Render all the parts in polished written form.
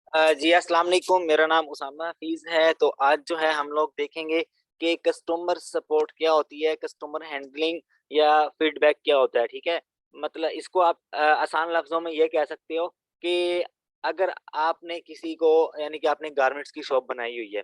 जी अस्सलाम वालेकुम, मेरा नाम उसामा हफीज है। तो आज जो है हम लोग देखेंगे कि कस्टमर सपोर्ट क्या होती है, कस्टमर हैंडलिंग या फीडबैक क्या होता है। ठीक है, मतलब इसको आप आसान लफ्जों में ये कह सकते हो कि अगर आपने किसी को, यानी कि आपने गारमेंट्स की शॉप बनाई हुई है,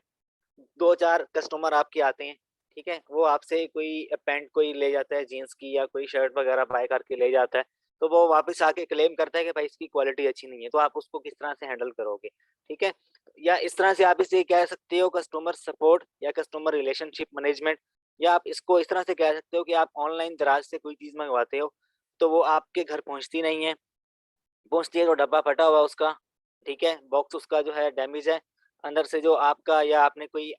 2-4 कस्टमर आपके आते हैं, ठीक है? वो आपसे कोई पैंट कोई ले जाता है जीन्स की, या कोई शर्ट वगैरह बाय करके ले जाता है, तो वो वापस आके क्लेम करता है कि भाई इसकी क्वालिटी अच्छी नहीं है, तो आप उसको किस तरह से हैंडल करोगे, ठीक है? या इस तरह से आप इसे कह सकते हो कस्टमर सपोर्ट या कस्टमर रिलेशनशिप मैनेजमेंट, या आप इसको इस तरह से कह सकते हो कि आप ऑनलाइन दराज से कोई चीज़ मँगवाते हो, तो वो आपके घर पहुँचती नहीं है, पहुँचती है तो डब्बा फटा हुआ है उसका, ठीक है? बॉक्स उसका जो है डैमेज है, अंदर से जो आपका, या आपने कोई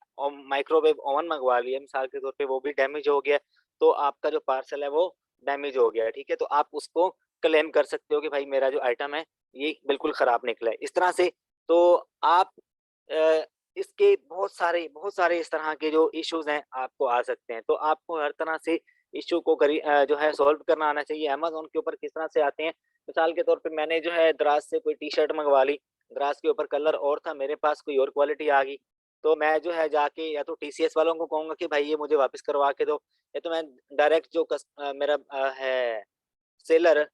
माइक्रोवेव ओवन मँगवा लिया मिसाल के तौर पे, वो भी डैमेज हो गया, तो आपका जो पार्सल है वो डैमेज हो गया है, ठीक है? तो आप उसको क्लेम कर सकते हो कि भाई मेरा जो आइटम है, ये बिल्कुल खराब निकला है। इस तरह से तो आप इसके बहुत सारे इस तरह के जो इश्यूज़ हैं, आपको आ सकते हैं। तो आपको हर तरह से इश्यू को जो है सॉल्व करना आना चाहिए। अमेज़न के ऊपर किस तरह से आते हैं, मिसाल के तौर पे मैंने जो है दराज से कोई टी-शर्ट मँगवा ली, दराज के ऊपर कलर और था, मेरे पास कोई और क्वालिटी आ गई। तो मैं जो है जाके या तो टीसीएस वालों को कहूँगा कि भाई ये मुझे वापस करवा के दो, या तो मैं डायरेक्ट जो मेरा है सेलर,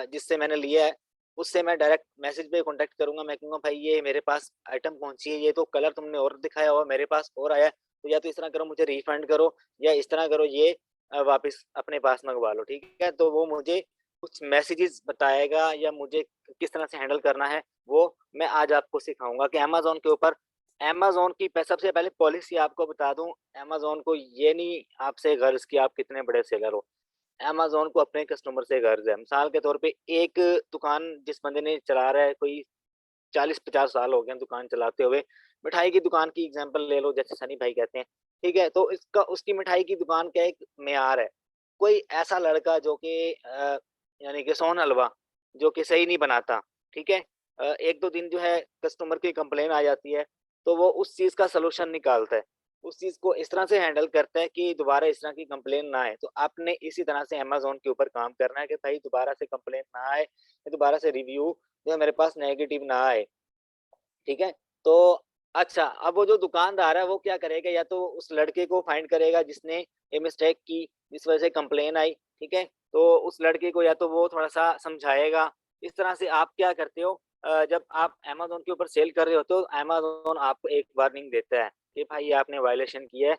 जिससे मैंने लिया है, उससे मैं डायरेक्ट मैसेज पे कॉन्टैक्ट करूँगा। मैं कहूँगा भाई ये मेरे पास आइटम पहुँची है, ये तो कलर तुमने और दिखाया हुआ मेरे पास और आया है, तो या तो इस तरह करो मुझे रिफंड करो, या इस तरह करो ये वापस अपने पास मँगवा लो, ठीक है? तो वो मुझे कुछ मैसेजेस बताएगा, या मुझे किस तरह से हैंडल करना है, वो मैं आज आपको सिखाऊँगा कि अमेज़न के ऊपर, अमेज़न की सबसे पहले पॉलिसी आपको बता दूँ, अमेज़न को ये नहीं आपसे गर्ज़ कि आप कितने बड़े सेलर हो। अमेज़न को अपने कस्टमर से गर्ज़ है। मिसाल के तौर पे एक दुकान जिस बंदे ने चला रहा है, कोई 40-50 साल हो गए हैं दुकान चलाते हुए। मिठाई की दुकान की एग्ज़ाम्पल ले लो, जैसे सनी भाई कहते हैं, ठीक है? तो इसका उसकी मिठाई की दुकान का एक मेयार है। कोई ऐसा लड़का जो कि यानी कि सोन हलवा, जो कि सही नहीं बनाता, ठीक है? 1-2 दिन जो है कस्टमर की कंप्लेन आ जाती है, तो वो उस चीज़ का सॉल्यूशन निकालता है। उस चीज़ को इस तरह से हैंडल करता है कि दोबारा इस तरह की कंप्लेन ना आए। तो आपने इसी तरह से अमेज़न के ऊपर काम करना है कि भाई दोबारा से कंप्लेन ना आए, या दोबारा से रिव्यू जो है मेरे पास नेगेटिव ना आए। ठीक है? तो अच्छा, अब वो जो दुकानदार है वो क्या करेगा, या तो उस लड़के को फाइंड करेगा जिसने ये मिस्टेक की, जिस वजह से कंप्लेन आई, ठीक है? तो उस लड़के को या तो वो थोड़ा-सा समझाएगा। इस तरह से आप क्या करते हो, जब आप अमेज़न के ऊपर सेल कर रहे होते हो, तो अमेज़न आपको एक वार्निंग देता है कि भाई ये आपने वायलेशन की है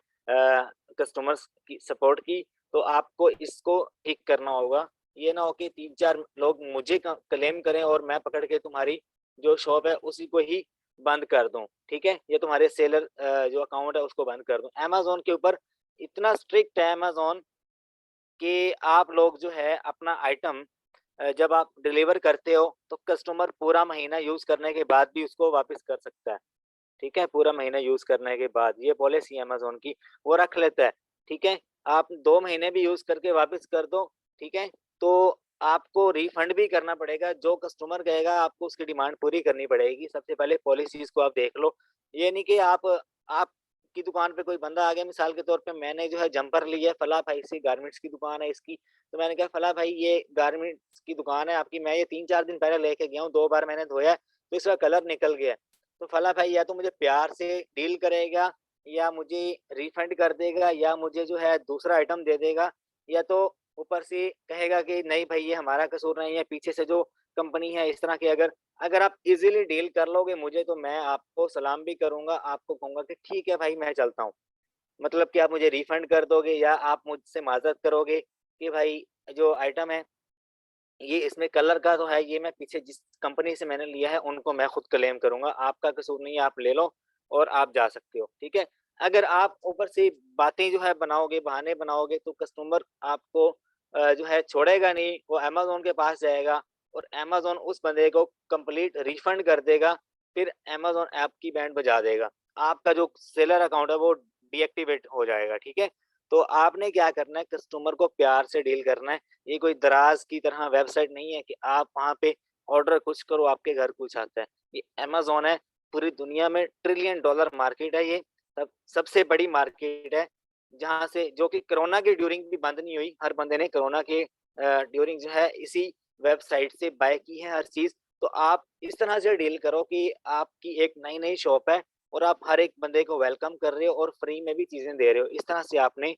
कस्टमर्स की सपोर्ट की, तो आपको इसको ठीक करना होगा। ये ना हो कि 3-4 लोग मुझे क्लेम करें और मैं पकड़ के तुम्हारी जो शॉप है उसी को ही बंद कर दूँ, ठीक है? या तुम्हारे सेलर जो अकाउंट है उसको बंद कर दूँ। अमेज़न के ऊपर इतना स्ट्रिक्ट है अमेज़न कि आप लोग जो है अपना आइटम जब आप डिलीवर करते हो, तो कस्टमर पूरा महीना यूज़ करने के बाद भी उसको वापस कर सकता है। ठीक है? पूरा महीना यूज़ करने के बाद, ये पॉलिसी है अमेज़न की, वो रख लेता है, ठीक है? आप 2 महीने भी यूज़ करके वापस कर दो, ठीक है? तो आपको रिफंड भी करना पड़ेगा, जो कस्टमर कहेगा आपको उसकी डिमांड पूरी करनी पड़ेगी। सबसे पहले पॉलिसीज़ को आप देख लो, ये नहीं कि आपकी दुकान पे कोई बंदा आ गया, मिसाल के तौर पे मैंने जो है जम्पर लिया है, फलाँ भाई से गारमेंट्स की दुकान है इसकी, तो मैंने कहा फलाँ भाई ये गारमेंट्स की दुकान है आपकी, मैं ये 3-4 दिन पहले लेके गया हूँ, 2 बार मैंने धोया है, तो इसका कलर निकल गया है। तो फला भाई या तो मुझे प्यार से डील करेगा, या मुझे रिफंड कर देगा, या मुझे जो है दूसरा आइटम दे देगा, या तो ऊपर से कहेगा कि नहीं भाई ये हमारा कसूर नहीं है, पीछे से जो कंपनी है इस तरह की, अगर अगर आप इजीली डील कर लोगे मुझे, तो मैं आपको सलाम भी करूंगा, आपको कहूंगा कि ठीक है भाई मैं चलता हूँ। मतलब कि आप मुझे रिफंड कर दोगे, या आप मुझसे माजरत करोगे कि भाई जो आइटम है ये इसमें कलर का तो है, ये मैं पीछे जिस कंपनी से मैंने लिया है उनको मैं खुद क्लेम करूँगा, आपका कसूर नहीं है, आप ले लो और आप जा सकते हो, ठीक है? अगर आप ऊपर से बातें जो है बनाओगे, बहाने बनाओगे, तो कस्टमर आपको जो है छोड़ेगा नहीं, वो अमेज़न के पास जाएगा और अमेज़न उस बंदे को कंप्लीट रिफंड कर देगा, फिर अमेज़न ऐप की बैंड बजा देगा। आपका जो सेलर अकाउंट है वो डीएक्टिवेट हो जाएगा, ठीक है? तो आपने क्या करना है, कस्टमर को प्यार से डील करना है। ये कोई दराज़ की तरह वेबसाइट नहीं है कि आप वहाँ पे ऑर्डर कुछ करो, आपके घर कुछ आता है। ये अमेज़न है, पूरी दुनिया में ट्रिलियन डॉलर मार्केट है ये, सबसे बड़ी मार्केट है, जहाँ से जो कि कोरोना के ड्यूरिंग भी बंद नहीं हुई। हर बंदे ने कोरोना के ड्यूरिंग जो है इसी वेबसाइट से बाय की है हर चीज़, तो आप इस तरह से डील करो कि आपकी एक नई-नई शॉप है और आप हर एक बंदे को वेलकम कर रहे हो और फ्री में भी चीज़ें दे रहे हो। इस तरह से आपने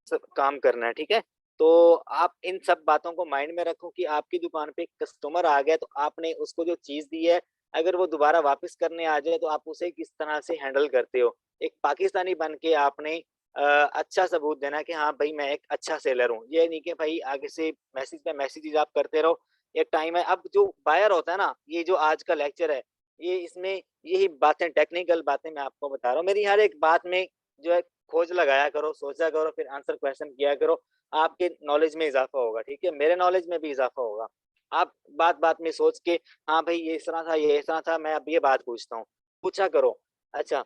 सब काम करना है, ठीक है? तो आप इन सब बातों को माइंड में रखो कि आपकी दुकान पे कस्टमर आ गया तो आपने उसको जो चीज़ दी है, अगर वो दोबारा वापस करने आ जाए तो आप उसे किस तरह से हैंडल करते हो। एक पाकिस्तानी बन के आपने अच्छा सबूत देना है कि हाँ भाई मैं एक अच्छा सेलर हूँ। ये नहीं कि भाई आगे से मैसेज पे मैसेजेस आप करते रहो। एक टाइम है अब जो बायर होता है ना, ये जो आज का लेक्चर है, ये इसमें यही बातें टेक्निकल बातें मैं आपको बता रहा हूँ। मेरी हर एक बात में जो है खोज लगाया करो, सोचा करो, फिर आंसर क्वेश्चन किया करो। आपके नॉलेज में इज़ाफ़ा होगा, ठीक है? मेरे नॉलेज में भी इज़ाफ़ा होगा। आप बात-बात में सोच के हाँ भाई ये इस तरह था, ये इस तरह था, मैं अब ये बात पूछता हूँ, पूछा करो। अच्छा,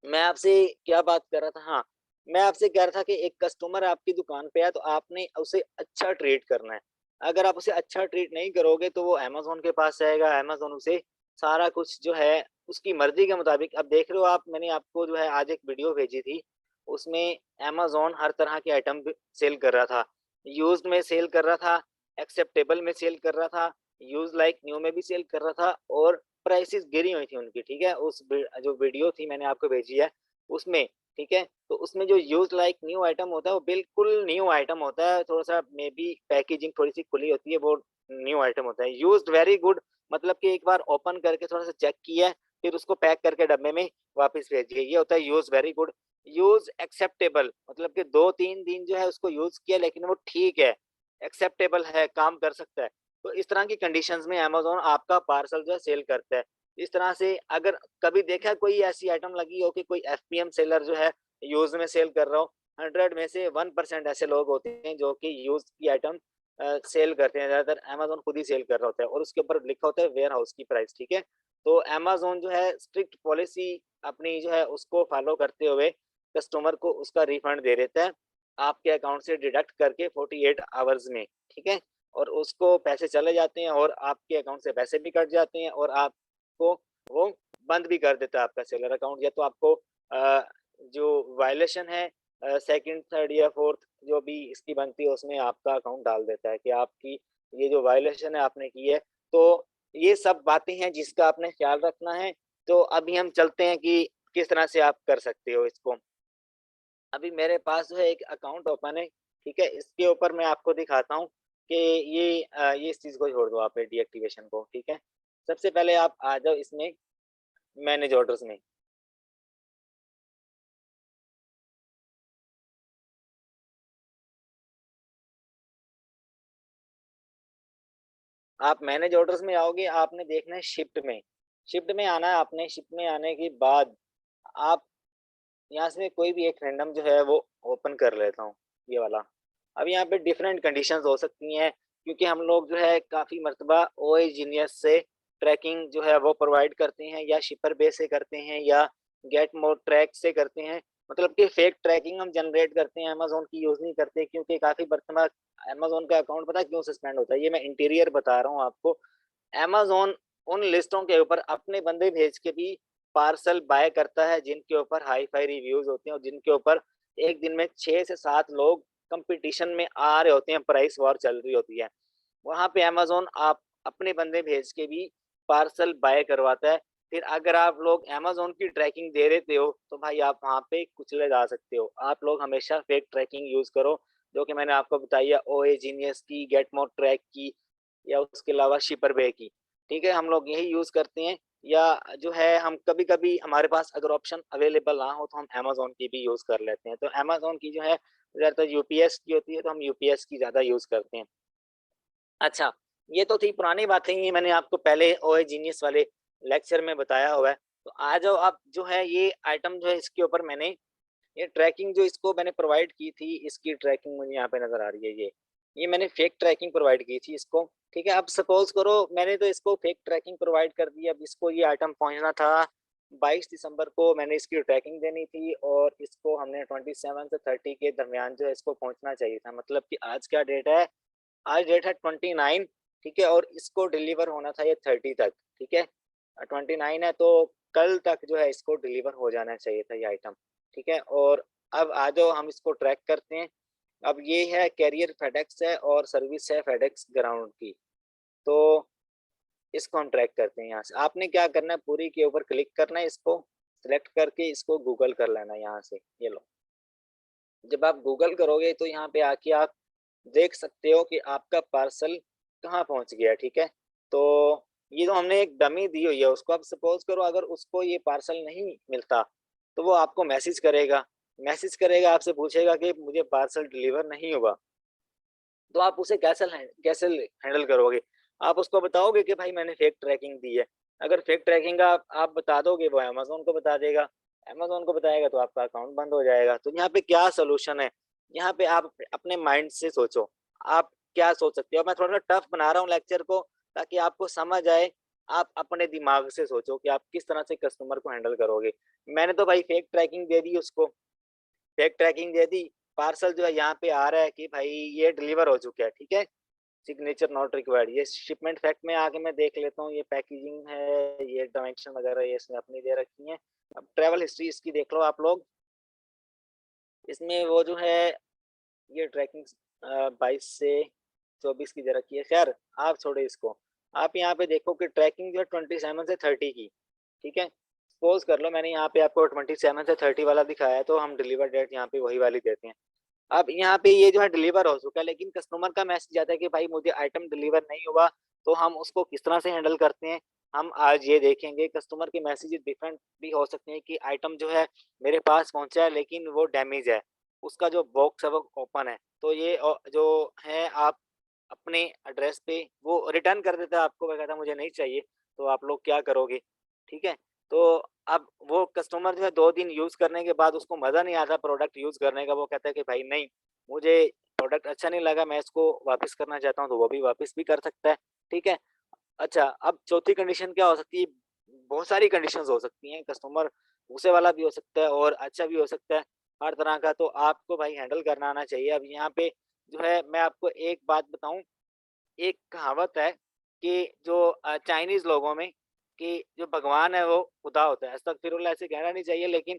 मैं आपसे क्या बात कर रहा था? हाँ, मैं आपसे कह रहा था कि एक कस्टमर आपकी दुकान पे है तो आपने उसे अच्छा ट्रीट करना है। अगर आप उसे अच्छा ट्रीट नहीं करोगे तो वो अमेज़न के पास जाएगा, अमेज़न उसे सारा कुछ जो है उसकी मर्ज़ी के मुताबिक अब देख रहे हो आप मैंने आपको जो है आज एक वीडियो भेजी थी, उसमें अमेज़न हर तरह के आइटम ब सेल कर रहा था। यूज़्ड में सेल कर रहा था, एक्सेप्टेबल में सेल कर रहा था, यूज़ लाइक न्यू में भी सेल कर रहा था और प्राइसेज़ गिरी हुई थी उनकी, ठीक है? उस जो वीडियो थी मैंने आपको भेजी है, उसमें, ठीक है? तो उसमें जो यूज्ड लाइक न्यू आइटम होता है, वो बिल्कुल न्यू आइटम होता है, थोड़ा-सा मेबी पैकेजिंग थोड़ी-सी खुली होती है, वो न्यू आइटम होता है। यूज्ड वेरी गुड मतलब कि एक बार ओपन करके थोड़ा-सा चेक किया है, फिर उसको पैक करके डब्बे में वापस भेज दिया, ये होता है used very good. Use acceptable मतलब कि 2-3 दिन जो है उसको यूज़ किया लेकिन वो ठीक है, एक्सेप्टेबल है, काम कर सकता है। तो इस तरह की कंडीशंस में अमेज़न आपका पार्सल जो है सेल करता है। इस तरह से अगर कभी देखा है कोई ऐसी आइटम लगी हो कि कोई एफपीएम सेलर जो है यूज़ में सेल कर रहा हो, 100 में से 1% ऐसे लोग होते हैं जो कि यूज़ की आइटम सेल करते हैं, ज़्यादातर अमेज़न खुद ही सेल कर रहा होता है और उसके ऊपर लिखा होता है वेयर हाउस की प्राइस, ठीक है? तो अमेज़न जो है स्ट्रिक्ट पॉलिसी अपनी जो है उसको फॉलो करते हुए कस्टमर को उसका रिफंड दे देता है, आपके अकाउंट से डिडक्ट करके 48 आवर्स में, ठीक है? और उसको पैसे चले जाते हैं और आपके अकाउंट से पैसे भी कट जाते हैं और आपको वो बंद भी कर देता है आपका सेलर अकाउंट या तो आपको जो वायलेशन है सेकंड, थर्ड या फोर्थ जो भी इसकी बनती है उसमें आपका अकाउंट डाल देता है कि आपकी ये जो वायलेशन है आपने की है। तो ये सब बातें हैं जिसका आपने ख्याल रखना है। तो अभी हम चलते हैं कि किस तरह से आप कर सकते हो इसको। अभी मेरे पास जो है एक अकाउंट ओपन है, ठीक है? इसके ऊपर मैं आपको दिखाता हूँ कि ये इस चीज़ को छोड़ दो आप डीएक्टिवेशन को, ठीक है? सबसे पहले आप आ जाओ इसमें मैनेज ऑर्डर्स में। आप मैनेज ऑर्डर्स में आओगे, आपने देखना है शिफ्ट में। शिफ्ट में आना है आपने, शिफ्ट में आने के बाद आप यहाँ से कोई भी एक रैंडम जो है वो ओपन कर लेता हूँ, ये वाला। अब यहाँ पे डिफरेंट कंडीशंस हो सकती हैं क्योंकि हम लोग जो है काफ़ी मर्तबा ओए जीनियस से ट्रैकिंग जो है वो प्रोवाइड करते हैं या शिपर बे से करते हैं या गेट मोर ट्रैक से करते हैं। मतलब कि फेक ट्रैकिंग हम जनरेट करते हैं, अमेज़न की यूज़ नहीं करते क्योंकि काफ़ी मर्तबा अमेज़न का अकाउंट पता है क्यों सस्पेंड होता है? ये मैं इंटीरियर बता रहा हूँ आपको। अमेज़न उन लिस्टों के ऊपर अपने बंदे भेज के भी पार्सल बाय करता है जिनके ऊपर हाई-फाई रिव्यूज़ होते हैं और जिनके ऊपर एक दिन में 6 से 7 लोग कॉम्पिटिशन में आ रहे होते हैं, प्राइस वॉर चल रही होती है। वहाँ पे अमेज़न आप अपने बंदे भेज के भी पार्सल बाय करवाता है। फिर अगर आप लोग अमेज़न की ट्रैकिंग दे देते हो, तो भाई आप वहाँ पे कुचले जा सकते हो। आप लोग हमेशा फेक ट्रैकिंग यूज़ करो, जो कि मैंने आपको बताई है ओए जीनियस की, गेट मोर ट्रैक की या उसके अलावा शिपर बे की। ठीक है? हम लोग यही यूज़ करते हैं या जो है हम कभी-कभी हमारे पास अगर ऑप्शन अवेलेबल ना हो तो हम अमेज़न की भी यूज़ कर लेते हैं। तो अमेज़न की जो है ज़्यादातर यूपीएस की होती है तो हम यूपीएस की ज़्यादा यूज़ करते हैं। अच्छा, ये तो थी पुरानी बातें, ये मैंने आपको पहले ओए जीनियस वाले लेक्चर में बताया हुआ है। तो आ जाओ आप जो है ये आइटम जो है इसके ऊपर मैंने ये ट्रैकिंग जो इसको मैंने प्रोवाइड की थी, इसकी ट्रैकिंग मुझे यहाँ पे नज़र आ रही है ये। ये मैंने फेक ट्रैकिंग प्रोवाइड की थी इसको, ठीक है? अब सपोज़ करो मैंने तो इसको फेक ट्रैकिंग प्रोवाइड कर दी, अब इसको ये आइटम पहुँचना था 22 दिसंबर को मैंने इसकी ट्रैकिंग देनी थी और इसको हमने 27 से 30 के दरमियान जो है इसको पहुँचना चाहिए था। मतलब कि आज क्या डेट है? आज डेट है 29, ठीक है? और इसको डिलीवर होना था ये 30 तक, ठीक है? 29 है तो कल तक जो है इसको डिलीवर हो जाना चाहिए था ये आइटम, ठीक है? और अब आ जाओ हम इसको ट्रैक करते हैं। अब ये है कैरियर फेडेक्स है और सर्विस है फेडेक्स ग्राउंड की। तो इसको हम ट्रैक करते हैं यहाँ से। आपने क्या करना है, पूरी के ऊपर क्लिक करना है, इसको सिलेक्ट करके इसको गूगल कर लेना है यहाँ से, ये लो। जब आप गूगल करोगे तो यहाँ पे आके आप देख सकते हो कि आपका पार्सल कहाँ पहुँच गया, ठीक है? तो ये जो हमने एक डमी दी हुई है उसको, अब सपोज़ करो अगर उसको ये पार्सल नहीं मिलता, तो वो आपको मैसेज करेगा, आपसे पूछेगा कि मुझे पार्सल डिलीवर नहीं हुआ। तो आप उसे कैसे हैंडल करोगे? आप उसको बताओगे कि भाई मैंने फेक ट्रैकिंग दी है। अगर फेक ट्रैकिंग आप बता दोगे, वो अमेज़न को बता देगा। अमेज़न को बताएगा तो आपका अकाउंट बंद हो जाएगा। तो यहाँ पे क्या सॉल्यूशन है? यहाँ पे आप अपने माइंड से सोचो। आप क्या सोच सकते हो? मैं थोड़ा-सा टफ बना रहा हूँ लेक्चर को ताकि आपको समझ आए। आप अपने दिमाग से सोचो कि आप किस तरह से कस्टमर को हैंडल करोगे। मैंने तो भाई फेक ट्रैकिंग दे दी उसको। फेक ट्रैकिंग दे दी, पार्सल जो है यहाँ पे आ रहा है कि भाई ये डिलीवर हो चुका है, ठीक है? Signature not required. ये शिपमेंट फैक्ट में आके मैं देख लेता हूँ, ये पैकेजिंग है, ये डायमेंशन वगैरह ये इसने अपनी दे रखी है। अब ट्रैवल हिस्ट्री इसकी देख लो आप लोग, इसमें वो जो है ये ट्रैकिंग 22 से 24 की दे रखी है। खैर आप छोड़ो इसको। आप यहाँ पे देखो कि ट्रैकिंग जो है 27 से 30 की, ठीक है? सपोज़ कर लो मैंने यहाँ पे आपको 27 से 30 वाला दिखाया है, तो हम डिलीवर डेट यहाँ पे वही वाली देते हैं। अब यहाँ पे ये जो है डिलीवर हो चुका है, लेकिन कस्टमर का मैसेज आता है कि भाई मुझे आइटम डिलीवर नहीं हुआ, तो हम उसको किस तरह से हैंडल करते हैं, हम आज ये देखेंगे। कस्टमर के मैसेजेस डिफरेंट भी हो सकते हैं कि आइटम जो है मेरे पास पहुँचा है लेकिन वो डैमेज है, उसका जो बॉक्स है वो ओपन है। तो ये जो है आप अपने एड्रेस पे वो रिटर्न कर देता है आपको, वो कहता है मुझे नहीं चाहिए, तो आप लोग क्या करोगे? ठीक है? तो अब वो कस्टमर जो है 2 दिन यूज़ करने के बाद उसको मज़ा नहीं आता प्रोडक्ट यूज़ करने का, वो कहता है कि भाई नहीं, मुझे प्रोडक्ट अच्छा नहीं लगा, मैं इसको वापस करना चाहता हूँ, तो वो भी वापस भी कर सकता है, ठीक है? अच्छा, अब चौथी कंडीशन क्या हो सकती है? बहुत सारी कंडीशंस हो सकती हैं, कस्टमर गुस्से वाला भी हो सकता है और अच्छा भी हो सकता है, हर तरह का, तो आपको भाई हैंडल करना आना चाहिए। अब यहाँ पे जो है मैं आपको एक बात बताऊँ, एक कहावत है कि जो चाइनीज़ लोगों में कि जो भगवान है वो खुदा होता है। अस्तगफिरुल्लाह, ऐसे कहना नहीं चाहिए, लेकिन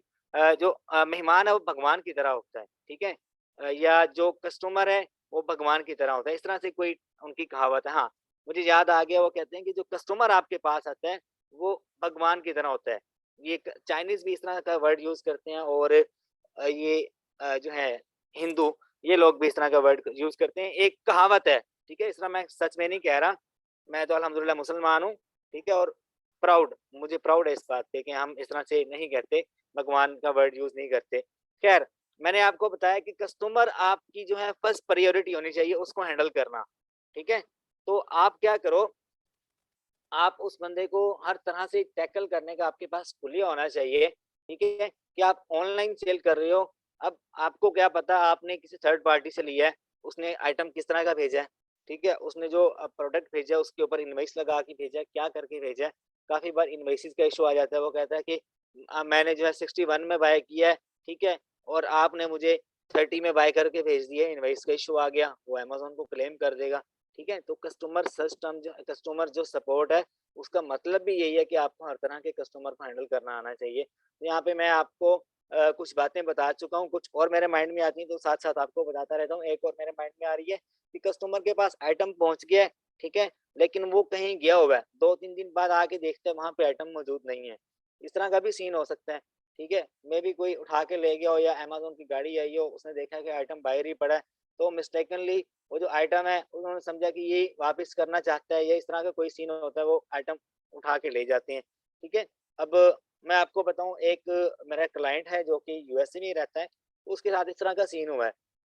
जो मेहमान है वो भगवान की तरह होता है, ठीक है? या जो कस्टमर है वो भगवान की तरह होता है। इस तरह से कोई उनकी कहावत है। हाँ, मुझे याद आ गया, वो कहते हैं कि जो कस्टमर आपके पास आता है वो भगवान की तरह होता है। ये क चाइनीज़ भी इस तरह का वर्ड यूज़ करते हैं और ये जो है हिंदू, ये लोग भी इस तरह का वर्ड यूज़ करते हैं। एक कहावत है, ठीक है? इस तरह मैं सच में नहीं कह रहा, मैं तो अल्हम्दुलिल्लाह मुसलमान हूँ, ठीक है? और मुझे प्राउड है इस बात पे कि हम इस तरह से नहीं कहते, भगवान का वर्ड यूज़ नहीं करते। ख़ैर, मैंने आपको बताया कि कस्टमर आपकी जो है फर्स्ट प्रायोरिटी होनी चाहिए उसको हैंडल करना, ठीक है? तो आप क्या करो, आप उस बंदे को हर तरह से टैकल करने का आपके पास खुली होना चाहिए, ठीक है? कि आप ऑनलाइन सेल कर रहे हो, अब आपको क्या पता आपने किसी थर्ड पार्टी से लिया है, उसने आइटम किस तरह का भेजा है, ठीक है? उसने जो प्रोडक्ट भेजा है उसके ऊपर इनवॉइस लगा के भेजा है, क्या करके भेजा है? काफ़ी बार इनवॉइसेस का इश्यू आ जाता है, वो कहता है कि मैंने जो है 61 में बाय किया है, ठीक है? और आपने मुझे 30 में बाय करके भेज दिया है, इनवॉइस का इश्यू आ गया, वो अमेज़न को क्लेम कर देगा। ठीक है? तो कस्टमर जो सपोर्ट है, उसका मतलब भी यही है कि आपको हर तरह के कस्टमर को हैंडल करना आना चाहिए। तो यहाँ पे मैं आपको कुछ बातें बता चुका हूँ, कुछ और मेरे माइंड में आती हैं तो साथ-साथ आपको बताता रहता हूँ। एक और मेरे माइंड में आ रही है कि कस्टमर के पास आइटम पहुँच गया है, ठीक है? लेकिन वो कहीं गया हुआ है, 2-3 दिन बाद आके देखता है वहाँ पे आइटम मौजूद नहीं है। इस तरह का भी सीन हो सकता है, ठीक है? मेबी कोई उठा के ले गया हो या अमेज़न की गाड़ी आई हो, उसने देखा कि आइटम बाहर ही पड़ा है, तो मिस्टेकनली वो जो आइटम है उन्होंने समझा कि ये वापस करना चाहता है या इस तरह का कोई सीन होता है, वो आइटम उठा के ले जाते हैं, ठीक है? अब मैं आपको बताऊँ, एक मेरा क्लाइंट है जो कि यूएसए में ही रहता है, उसके साथ इस तरह का सीन हुआ है,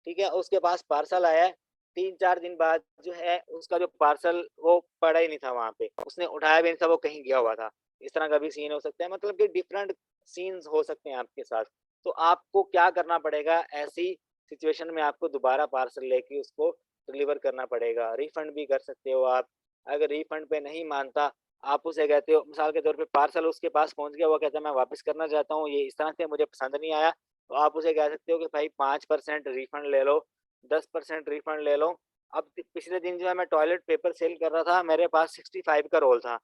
ठीक है? उसके पास पार्सल आया है, 3-4 दिन बाद जो है उसका जो पार्सल वो पड़ा ही नहीं था वहाँ पे, उसने उठाया भी नहीं था, वो कहीं गया हुआ था। इस तरह का भी सीन हो सकता है, मतलब कि डिफरेंट सीन्स हो सकते हैं आपके साथ। तो आपको क्या करना पड़ेगा, ऐसी सिचुएशन में आपको दोबारा पार्सल लेके उसको डिलीवर करना पड़ेगा। रिफंड भी कर सकते हो आप। अगर रिफंड पे नहीं मानता, आप उसे कहते हो, मिसाल के तौर पे पार्सल उसके पास पहुँच गया, वो कहता है मैं वापस करना चाहता हूँ, ये इस तरह से मुझे पसंद नहीं आया, तो आप उसे कह सकते हो कि भाई 5% रिफंड ले लो, 10% रिफंड ले लो। अब पिछले दिन जो है मैं टॉयलेट पेपर सेल कर रहा था, मेरे पास 65 का रोल था,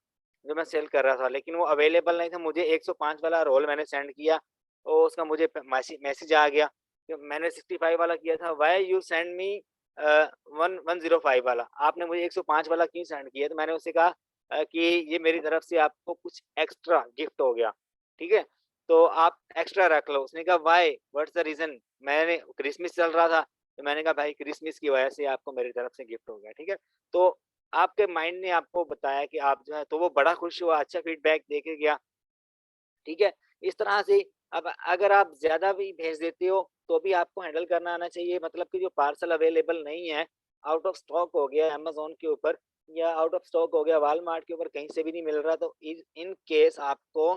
जो मैं सेल कर रहा था, लेकिन वो अवेलेबल नहीं था। मुझे 105 वाला रोल मैंने सेंड किया, तो उसका मुझे मैसेज आ गया। कि मैंने 65 वाला किया था, व्हाई यू सेंड मी 105 वाला, आपने मुझे 105 वाला क्यों सेंड किया? तो मैंने उससे कहा कि ये मेरी तरफ से आपको कुछ एक्स्ट्रा गिफ्ट हो गया, ठीक है? तो आप एक्स्ट्रा रख लो। उसने कहा व्हाई? What's the reason? मैंने क्रिसमस चल रहा था, तो मैंने कहा भाई क्रिसमस की वजह से आपको मेरी तरफ से गिफ्ट हो गया, ठीक है? तो आपके माइंड ने आपको बताया कि आप जो है तो वो बड़ा खुश हुआ, अच्छा फीडबैक दे के गया। ठीक है? इस तरह से अब अगर आप ज़्यादा भी भेज देते हो, तो भी आपको हैंडल करना आना चाहिए मतलब कि जो पार्सल अवेलेबल नहीं है, आउट ऑफ स्टॉक हो गया अमेज़न के ऊपर या आउट ऑफ स्टॉक हो गया वॉलमार्ट के ऊपर कहीं से भी नहीं मिल रहा तो इन इन केस आपको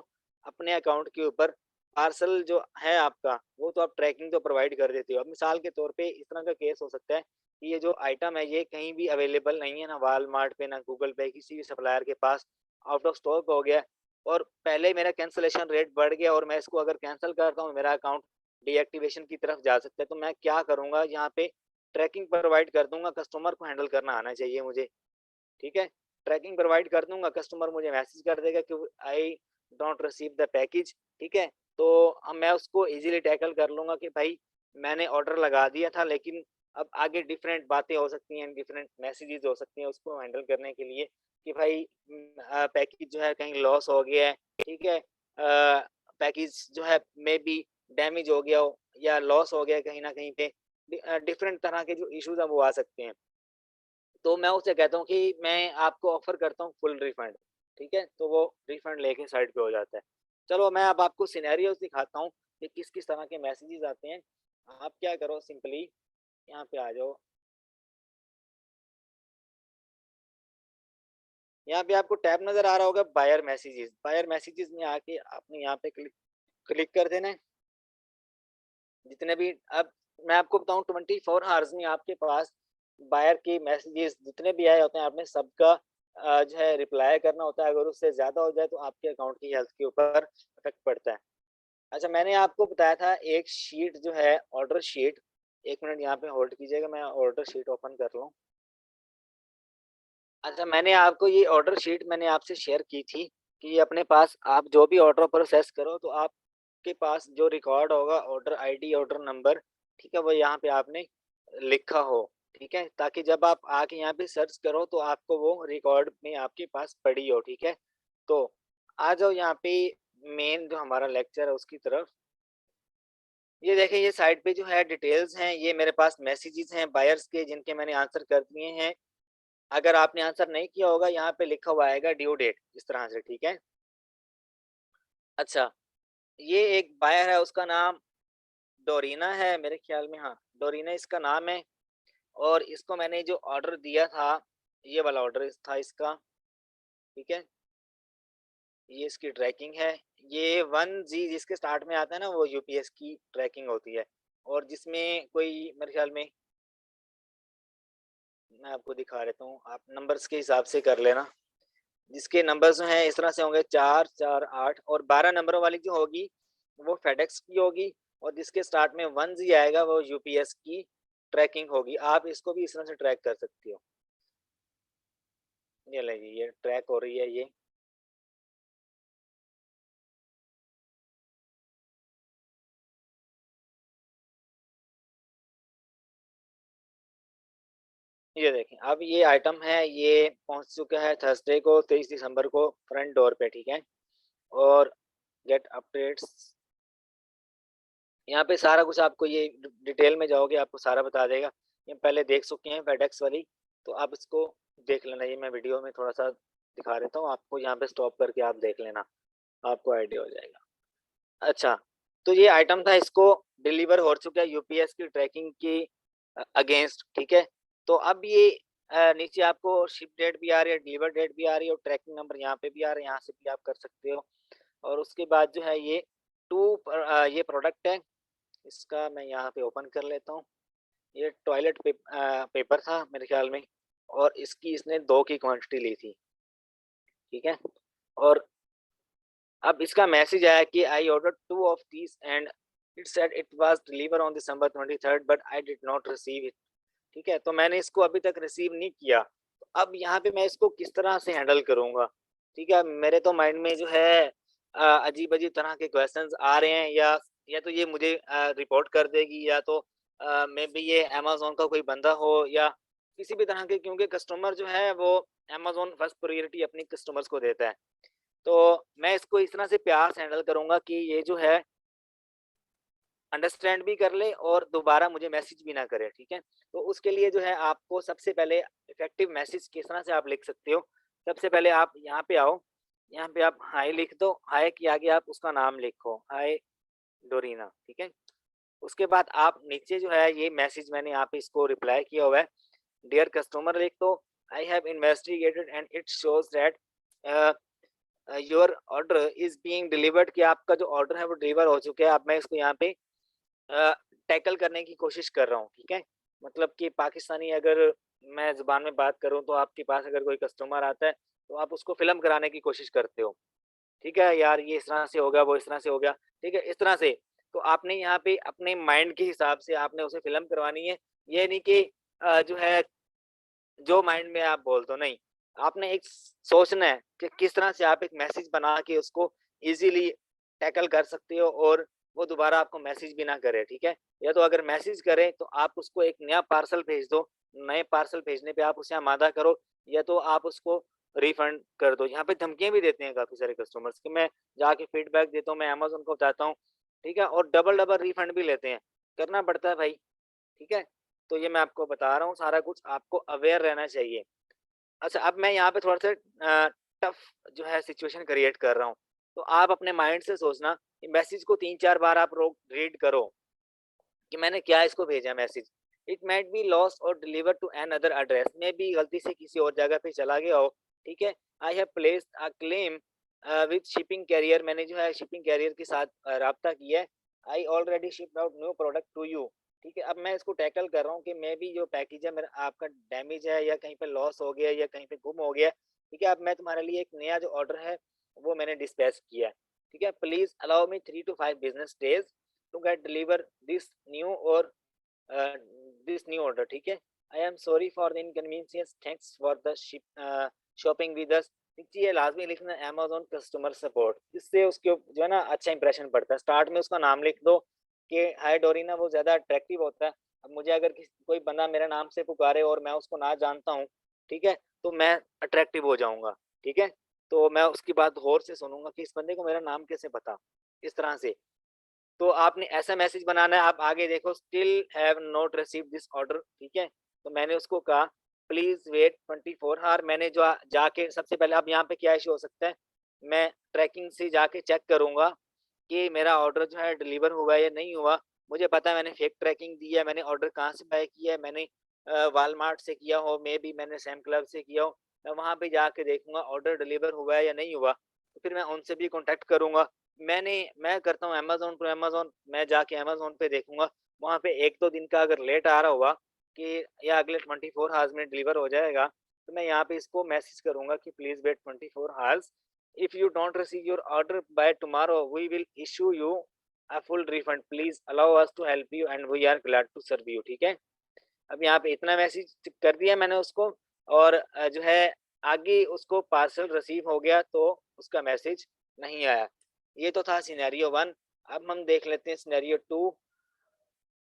अपने अकाउंट के ऊपर पार्सल जो है आपका, वो तो आप ट्रैकिंग तो प्रोवाइड कर देते हो। अब मिसाल के तौर पे इस तरह का केस हो सकता है कि ये जो आइटम है, ये कहीं भी अवेलेबल नहीं है, ना वॉलमार्ट पे, ना गूगल पे, किसी भी सप्लायर के पास आउट ऑफ स्टॉक हो गया है। और पहले मेरा कैंसलेशन रेट बढ़ गया और मैं इसको अगर कैंसल करता हूँ, मेरा अकाउंट डीएक्टिवेशन की तरफ जा सकता है। तो मैं क्या करूँगा, यहाँ पे ट्रैकिंग प्रोवाइड कर दूँगा, कस्टमर को हैंडल करना आना चाहिए मुझे, ठीक है? ट्रैकिंग प्रोवाइड कर दूँगा, कस्टमर मुझे मैसेज कर देगा कि I don't receive the package, ठीक है? तो अब मैं उसको ईज़िली टैकल कर लूँगा कि भाई मैंने ऑर्डर लगा दिया था, लेकिन अब आगे डिफरेंट बातें हो सकती हैं, डिफरेंट मैसेजेस हो सकती हैं, उसको हैंडल करने के लिए कि भाई पैकेज जो है कहीं लॉस हो गया है, ठीक है? पैकेज जो है मेबी डैमेज हो गया हो या लॉस हो गया है कहीं न कहीं पे। डिफरेंट तरह के जो इश्यूज़ हैं वो आ सकते हैं। तो मैं उसे कहता हूँ कि मैं आपको ऑफ़र करता हूँ फुल रिफंड, ठीक है? तो वो रिफंड लेके साइड पे हो जाता है। चलो मैं अब आपको सिनेरियोज़ दिखाता हूँ कि किस-किस तरह के मैसेजेस आते हैं। आप क्या करो सिंपली यहाँ पे आ जाओ। यहाँ पे आपको टैब नज़र आ रहा होगा बायर मैसेजेस। बायर मैसेजेस में आके आपने यहाँ पे क्लिक क्लिक कर देना है। जितने भी अब मैं आपको बताऊँ 24 हॉर्स में आपके पास बायर के मैसेजेस जितने भी आए होते हैं, आपने सबका जो है रिप्लाई करना होता है। अगर उससे ज़्यादा हो जाए तो आपके अकाउंट की हेल्थ के ऊपर इफ़ेक्ट पड़ता है। अच्छा मैंने आपको बताया था एक शीट जो है ऑर्डर शीट, 1 मिनट यहाँ पे होल्ड कीजिएगा, मैं ऑर्डर शीट ओपन कर लूँ। अच्छा मैंने आपको ये ऑर्डर शीट मैंने आपसे शेयर की थी कि अपने पास आप जो भी ऑर्डर प्रोसेस करो तो आपके पास जो रिकॉर्ड होगा ऑर्डर आईडी, ऑर्डर नंबर, ठीक है? वो यहाँ पे आपने लिखा हो, ठीक है? ताकि जब आप आके यहाँ पे सर्च करो तो आपको वो रिकॉर्ड में आपके पास पड़ी हो, ठीक है? तो आ जाओ यहाँ पे मेन जो हमारा लेक्चर है उसकी तरफ। ये देखिए ये साइट पे जो है डिटेल्स हैं, ये मेरे पास मैसेजेस हैं बायर्स के जिनके मैंने आंसर कर दिए हैं। अगर आपने आंसर नहीं किया होगा यहाँ पे लिखा हुआ आएगा ड्यू डेट इस तरह से, ठीक है? अच्छा, ये एक बायर है उसका नाम डोरीना है मेरे ख्याल में, हाँ, डोरीना इसका नाम है और इसको मैंने जो ऑर्डर दिया था, ये वाला ऑर्डर था इसका, ठीक है? ये इसकी ट्रैकिंग है। ये 1G जिसके स्टार्ट में आता है ना वो यूपीएस की ट्रैकिंग होती है और जिसमें कोई मेरे ख्याल में मैं आपको दिखा देता हूँ, आप नंबर्स के हिसाब से कर लेना। जिसके नंबर्स जो हैं इस तरह से होंगे 4, 4, 8 और 12 नंबरों वाली जो होगी, वो फेडेक्स की होगी और जिसके स्टार्ट में 1G आएगा वो यूपीएस की ट्रैकिंग होगी। आप इसको भी इस तरह से ट्रैक कर सकती हो। ये लीजिए ये ट्रैक हो रही है ये। ये देखें, अब ये आइटम है, ये पहुँच चुका है थर्सडे को 23 दिसंबर को फ्रंट डोर पे, ठीक है? और गेट अपडेट्स यहाँ पे सारा कुछ आपको ये डिटेल में जाओगे आपको सारा बता देगा। ये पहले देख चुके हैं फेडेक्स वाली, तो आप इसको देख लेना। ये मैं वीडियो में थोड़ा-सा दिखा देता हूँ आपको, यहाँ पे स्टॉप करके आप देख लेना, आपको आइडिया हो जाएगा। अच्छा, तो ये आइटम था इसको डिलीवर हो चुका है यूपीएस की ट्रैकिंग की अगेंस्ट, ठीक है? तो अब ये नीचे आपको शिप डेट भी आ रही है, डिलीवर डेट भी आ रही है और ट्रैकिंग नंबर यहाँ पे भी आ रहा है, यहाँ से भी आप कर सकते हो। और उसके बाद जो है ये ये प्रोडक्ट है, इसका मैं यहाँ पे ओपन कर लेता हूँ। ये पेपर था मेरे ख्याल में और इसकी इसने 2 की क्वांटिटी ली थी, ठीक है? और अब इसका मैसेज आया कि I ordered 2 of these and it said it was deliver on December 23rd but I did not receive it, ठीक है? तो मैंने इसको अभी तक रिसीव नहीं किया। तो अब यहाँ पे मैं इसको किस तरह से हैंडल करूँगा? ठीक है? मेरे तो माइंड में जो है अजीब-अजीब तरह के क्वेश्चंस आ रहे हैं या तो ये मुझे रिपोर्ट कर देगी या तो मेबी ये अमेज़न का कोई बंदा हो या किसी भी तरह के क्योंकि कस्टमर जो है वो अमेज़न फर्स्ट प्रायोरिटी अपनी कस्टमर्स को देता है। तो मैं इसको इस तरह से प्यार से हैंडल करूँगा कि ये जो है अंडरस्टैंड भी कर ले और दोबारा मुझे मैसेज भी ना करे, ठीक है? तो उसके लिए जो है आपको सबसे पहले इफ़ेक्टिव मैसेज किस तरह से आप लिख सकते हो, सबसे पहले आप यहाँ पे आओ, यहाँ पे आप हाय लिख दो, हाय के आगे आप उसका नाम लिखो, हाय डोरीना, ठीक है? उसके बाद आप नीचे जो है ये मैसेज मैंने यहाँ पे इसको रिप्लाई किया हुआ है, डियर कस्टमर लिख दो, I have investigated and it shows that a your order is being delivered कि आपका जो ऑर्डर है वो डिलीवर हो चुका है। अब मैं इसको यहाँ पे अ, टैकल करने की कोशिश कर रहा हूँ, ठीक है? मतलब कि पाकिस्तानी अगर मैं ज़ुबान में बात करूँ तो आपके पास अगर कोई कस्टमर आता है, तो आप उसको फ़िल्म कराने की कोशिश करते हो, ठीक है? यार ये इस तरह से हो गया, वो इस तरह से हो गया, ठीक है? इस तरह से। तो आपने यहाँ पे अपने माइंड के हिसाब से आपने उसे फ़िल्म करवानी है, ये नहीं कि जो है जो माइंड में आप बोल दो, नहीं। आपने एक सोचना है कि किस तरह से आप एक मैसेज बना के उसको ईज़िली टैकल कर सकते हो और वो दोबारा आपको मैसेज भी ना करे, ठीक है? या तो अगर मैसेज करे तो आप उसको एक नया पार्सल भेज दो, नए पार्सल भेजने पे आप उसे आमादा करो या तो आप उसको रिफंड कर दो। यहाँ पे धमकियाँ भी देते हैं काफ़ी सारे कस्टमर्स कि मैं जाके फीडबैक देता हूँ, मैं अमेज़न को बताता हूँ, ठीक है? और डबल-डबल रिफंड भी लेते हैं, करना पड़ता है भाई, ठीक है? तो ये मैं आपको बता रहा हूँ सारा कुछ, आपको अवेयर रहना चाहिए। अच्छा, अब मैं यहाँ पे थोड़ा-सा टफ जो है सिचुएशन क्रिएट कर रहा हूँ। तो आप अपने माइंड से सोचना कि मैसेज को 3-4 बार आप रो रीड करो कि मैंने क्या इसको भेजा message. It might be lost और delivered to another address में भी गलती से किसी और जगह पे चला गया हो, ठीक है? I have placed a claim with shipping carrier मैंने जो है शिपिंग कैरियर के साथ राब्ता किया है। I already shipped out new product to you. ठीक है, अब मैं इसको टैकल कर रहा हूँ कि मैं भी जो पैकेज है मेरा आपका डैमेज है या कहीं पे लॉस हो गया या कहीं पे गुम हो गया, ठीक है? अब मैं तुम्हारे लिए एक नया जो ऑर्डर है वो मैंने डिस्पैच किया है, ठीक है? Please allow me 3 to 5 business days to get deliver this new और दिस न्यू ऑर्डर, ठीक है? I am sorry for the inconvenience, thanks for the shopping with us. देखिए ये लाजमी लिखना अमेज़न कस्टमर सपोर्ट, इससे उसके जो है ना अच्छा इंप्रेशन पड़ता है। स्टार्ट में उसका नाम लिख दो कि हाय डोरीना, वो ज़्यादा अट्रैक्टिव होता है। अब मुझे अगर कोई बंदा मेरा नाम से पुकारे और मैं उसको ना जानता हूँ, ठीक है? तो मैं अट्रैक्टिव हो जाऊँगा, ठीक है? तो मैं उसकी बात गौर से सुनूँगा कि इस बंदे को मेरा नाम कैसे पता? इस तरह से। तो आपने ऐसा मैसेज बनाना है, आप आगे देखो still have not received this order, ठीक है? तो मैंने उसको कहा प्लीज़ वेट 24 हावर। मैंने जो जाके सबसे पहले अब यहाँ पे क्या इश्यू हो सकता है, मैं ट्रैकिंग से जाके चेक करूँगा कि मेरा ऑर्डर जो है डिलीवर हुआ है या नहीं हुआ। मुझे पता है मैंने फेक ट्रैकिंग दी है, मैंने ऑर्डर कहाँ से बाय किया है, मैंने वॉलमार्ट से किया हो, मेबी मैंने सैम क्लब से किया हो। मैं वहाँ पे जाके देखूँगा ऑर्डर डिलीवर हुआ है या नहीं हुआ, तो फिर मैं उनसे भी कॉन्टैक्ट करूँगा। मैं करता हूँ अमेज़न टू अमेज़न, मैं जाके अमेज़न पे देखूँगा, वहाँ पे 1-2 दिन का अगर लेट आ रहा हुआ कि या अगले 24 हावर्स में डिलीवर हो जाएगा, तो मैं यहाँ पे इसको मैसेज करूँगा कि please wait 24 hours, if you don't receive your order by tomorrow we will issue you a full refund, please allow us to help you and we are glad to serve you, ठीक है? अब यहाँ पे इतना message कर दिया मैंने उसको और जो है आगे उसको पार्सल रिसीव हो गया तो उसका मैसेज नहीं आया। ये तो था सिनेरियो 1। अब हम देख लेते हैं सिनेरियो 2।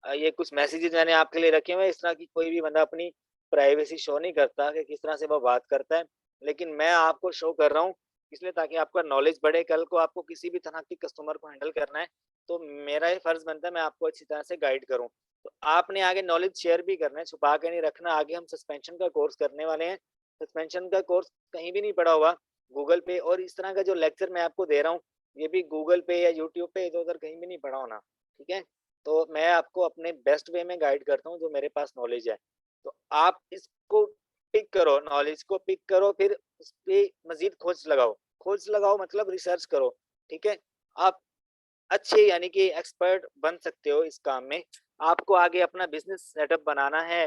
ये कुछ मैसेजेस मैंने आपके लिए रखे हुए हैं। इस तरह की कोई भी बंदा अपनी प्राइवेसी शो नहीं करता कि किस तरह से वो बात करता है। लेकिन मैं आपको शो कर रहा हूँ इसलिए ताकि आपका नॉलेज बढ़े। कल को आपको किसी भी तरह के कस्टमर को हैंडल करना है, तो मेरा ये फर्ज़ बनता है मैं आपको अच्छी तरह से गाइड करूँ। तो आपने आगे नॉलेज शेयर भी करना है, छुपा के नहीं रखना। आगे हम सस्पेंशन का कोर्स करने वाले हैं। सस्पेंशन का कोर्स कहीं भी नहीं पढ़ा हुआ, गूगल पे और इस तरह का जो लेक्चर मैं आपको दे रहा हूँ, ये भी गूगल पे या यूट्यूब पे इधर-उधर कहीं भी नहीं पढ़ा होना, ठीक है? तो मैं आपको अपने बेस्ट वे में गाइड करता हूँ जो मेरे पास नॉलेज है। तो आप इसको पिक करो, नॉलेज को पिक करो, फिर उसपे मज़ीद खोज लगाओ। खोज लगाओ मतलब रिसर्च करो, ठीक है? आप अच्छे यानी कि एक्सपर्ट बन सकते हो इस काम में। आपको आगे अपना बिज़नेस सेटअप बनाना है,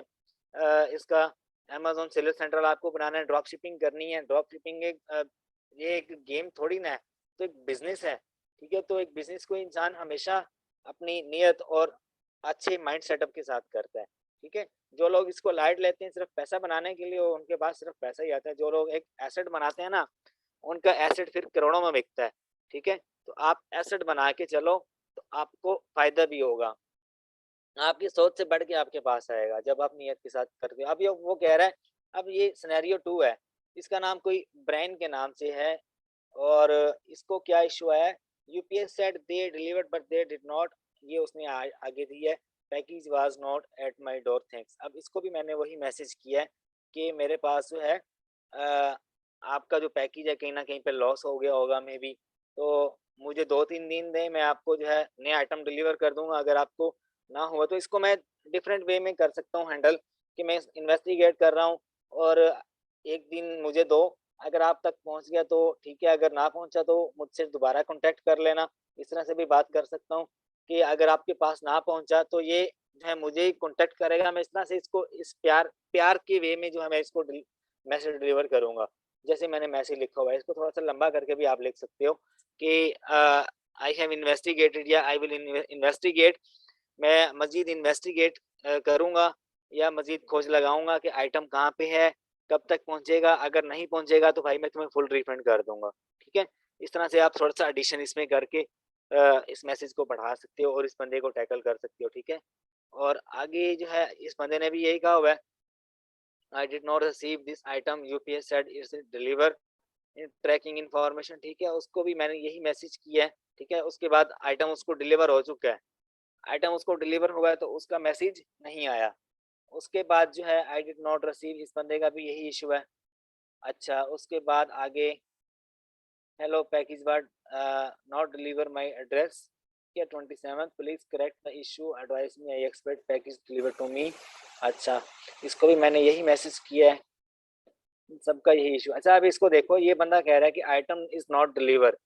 इसका अमेज़न सेलर सेंट्रल आपको बनाना है, ड्रॉप शिपिंग करनी है। ड्रॉप शिपिंग ये एक गेम थोड़ी ना है, तो एक बिज़नेस है, ठीक है? तो एक बिज़नेस को इंसान हमेशा अपनी नियत और अच्छे माइंड सेटअप के साथ करता है, ठीक है? जो लोग इसको लाइट लेते हैं सिर्फ़ पैसा बनाने के लिए, वो उनके पास सिर्फ़ पैसा ही आता है। जो लोग एक एसेट बनाते हैं ना, उनका एसेट फिर करोड़ों में बिकता है, ठीक है? तो आप एसेट बना के चलो, तो आपको फ़ायदा भी होगा। आपकी सोच से बढ़ के आपके पास आएगा, जब आप नियत के साथ करते हो। अब ये वो कह रहा है, अब ये सिनेरियो 2 है। इसका नाम कोई ब्रायन के नाम से है। और इसको क्या इशू है, UPS said they delivered but they did not, ये उसने आगे दी है, package was not at my door thanks. अब इसको भी मैंने वही मैसेज किया है कि मेरे पास जो है आपका जो पैकेज है कहीं ना कहीं पे लॉस हो गया होगा मे बी, तो मुझे 2-3 दिन दें, मैं आपको जो है नया आइटम डिलीवर कर दूंगा। अगर आपको ना हुआ तो इसको मैं डिफरेंट वे में कर सकता हूँ हैंडल, कि मैं इन्वेस्टिगेट कर रहा हूँ और एक दिन मुझे दो, अगर आप तक पहुंच गया तो ठीक है, अगर ना पहुंचा तो मुझसे दोबारा कांटेक्ट कर लेना। इस तरह से भी बात कर सकता हूँ कि अगर आपके पास ना पहुंचा तो ये जो है मुझे ही कांटेक्ट करेगा। मैं इस तरह से इसको इस प्यार प्यार के वे में जो है मैं इसको मैसेज डिलीवर करूंगा। जैसे मैंने मैसेज लिखा हुआ है, इसको थोड़ा सा लंबा करके भी आप लिख सकते हो कि आई हैव इन्वेस्टिगेटेड या आई विल इन्वेस्टिगेट, मैं मजीद इन्वेस्टिगेट करूंगा या मजीद खोज लगाऊंगा कि आइटम कहाँ पे है, कब तक पहुंचेगा। अगर नहीं पहुंचेगा तो भाई मैं तुम्हें फुल रिफंड कर दूंगा। ठीक है, इस तरह से आप थोड़ा सा एडिशन इसमें करके इस मैसेज को बढ़ा सकते हो और इस बंदे को टैकल कर सकते हो। ठीक है, और आगे जो है इस बंदे ने भी यही कहा हुआ है, I did not receive this item, UPS said it's deliver tracking information. ठीक है, उसको भी मैंने यही मैसेज किया है। ठीक है, उसके बाद आइटम उसको डिलीवर हो चुका है, आइटम उसको डिलीवर हुआ है तो उसका मैसेज नहीं आया। उसके बाद जो है आई डिड नॉट रिसीव, इस बंदे का भी यही इशू है। अच्छा, उसके बाद आगे hello package but not deliver my address, क्या 27 please correct the issue advice me, I expect package deliver to me. अच्छा, इसको भी मैंने यही मैसेज किया है, सबका यही इशू। अच्छा, अब इसको देखो, ये बंदा कह रहा है कि आइटम इज नॉट डिलीवर,